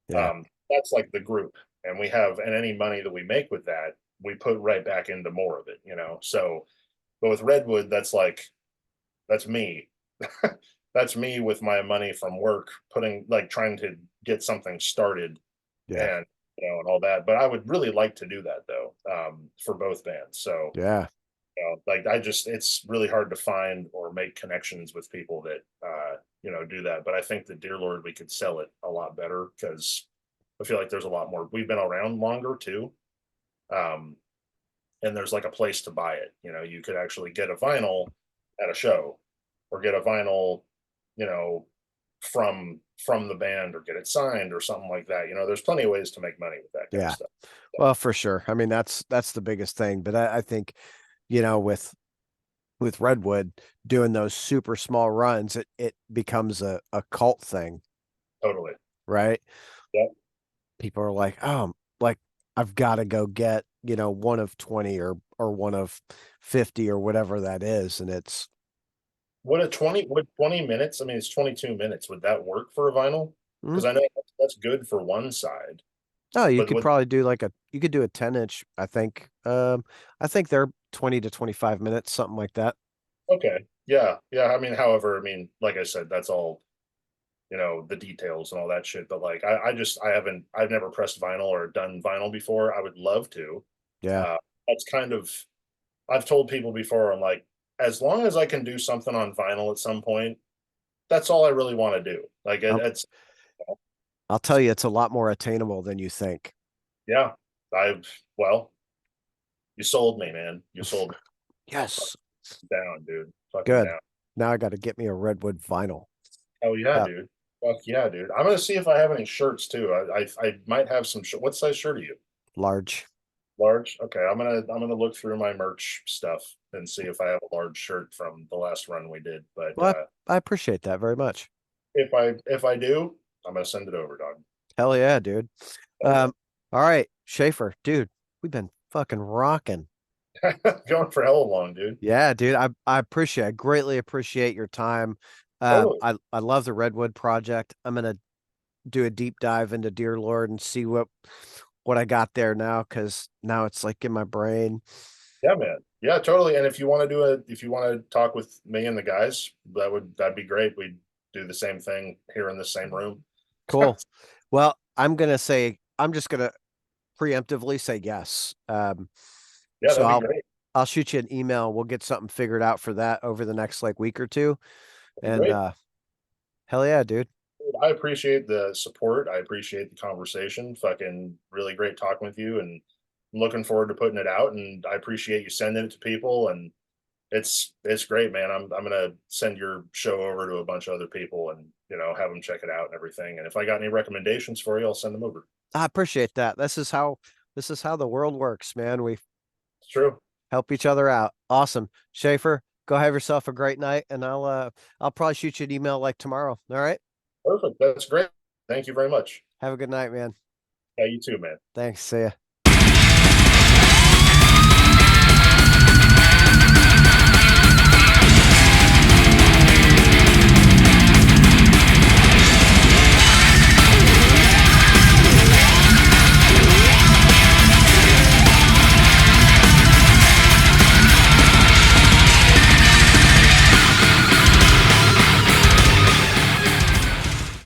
yeah, That's like the group, and any money that we make with that, we put right back into more of it. So, but with Redwood, that's me. That's me with my money from work, putting like trying to get something started yeah, and and all that. But I would really like to do that though, for both bands. So yeah, like I just it's really hard to find or make connections with people that do that. But I think the Dear Lord we could sell it a lot better because I feel like there's a lot more. We've been around longer too, um, and there's like a place to buy it. You could actually get a vinyl at a show, or get a vinyl, you know, from the band, or get it signed or something like that. There's plenty of ways to make money with that kind of yeah. stuff. So, Well, for sure. I mean, that's the biggest thing. But I think, with Redwood doing those super small runs, it becomes a cult thing, totally. right? Yeah. People are like, oh, like I've got to go get, one of 20 or or one of 50 or whatever that is. And it's, Would 20 minutes, I mean, it's 22 minutes. Would that work for a vinyl? mm, Because I know that's good for one side, oh, you but could what probably do like you could do a 10-inch, I think. I think they're 20 to 25 minutes, something like that. okay. Yeah, yeah. I mean, however, I mean, like I said, that's all, the details and all that shit. But like I've never pressed vinyl or done vinyl before. I would love to. Yeah. Uh that's kind of I've told people before, I'm like, as long as I can do something on vinyl at some point, that's all I really want to do. Like I'll, it's I'll tell you, it's a lot more attainable than you think. yeah. I've well, you sold me, man. You sold me. Yes. Down, dude. Fucking Good. down. Now I got to get me a Redwood vinyl. Oh yeah, Uh, dude. Fuck yeah, dude. I'm gonna see if I have any shirts too. I might have some. What size shirt are you? Large. Large. Okay, I'm gonna look through my merch stuff and see if I have a large shirt from the last run we did. But Well, I appreciate that very much. if I do, I'm gonna send it over, dog. Hell yeah, dude. Oh Um, all right, Schaefer, dude, we've been fucking rocking. yeah, going for hell long, dude. Yeah, dude, I greatly appreciate your time. Totally. I love the Redwood project. I'm gonna do a deep dive into Dear Lord and see what I got there now, because now it's like in my brain. Yeah, man. Yeah, totally. And if you want to talk with me and the guys, that'd be great. We'd do the same thing here in the same room. Cool. Well, I'm just gonna preemptively say yes. Yeah, So that'd be great. I'll shoot you an email. We'll get something figured out for that over the next like week or two. That'd be And great. hell yeah, dude. I appreciate the support. I appreciate the conversation. Fucking really great talking with you, and I'm looking forward to putting it out. And I appreciate you sending it to people. And it's great, man. I'm gonna send your show over to a bunch of other people, and have them check it out and everything. And if I got any recommendations for you, I'll send them over. I appreciate that. This is how the world works, man. We It's true. help each other out. Awesome. Schaefer, go have yourself a great night, and I'll probably shoot you an email like tomorrow. All right. Perfect. That's great. Thank you very much. Have a good night, man. Yeah, you too, man. Thanks. See ya.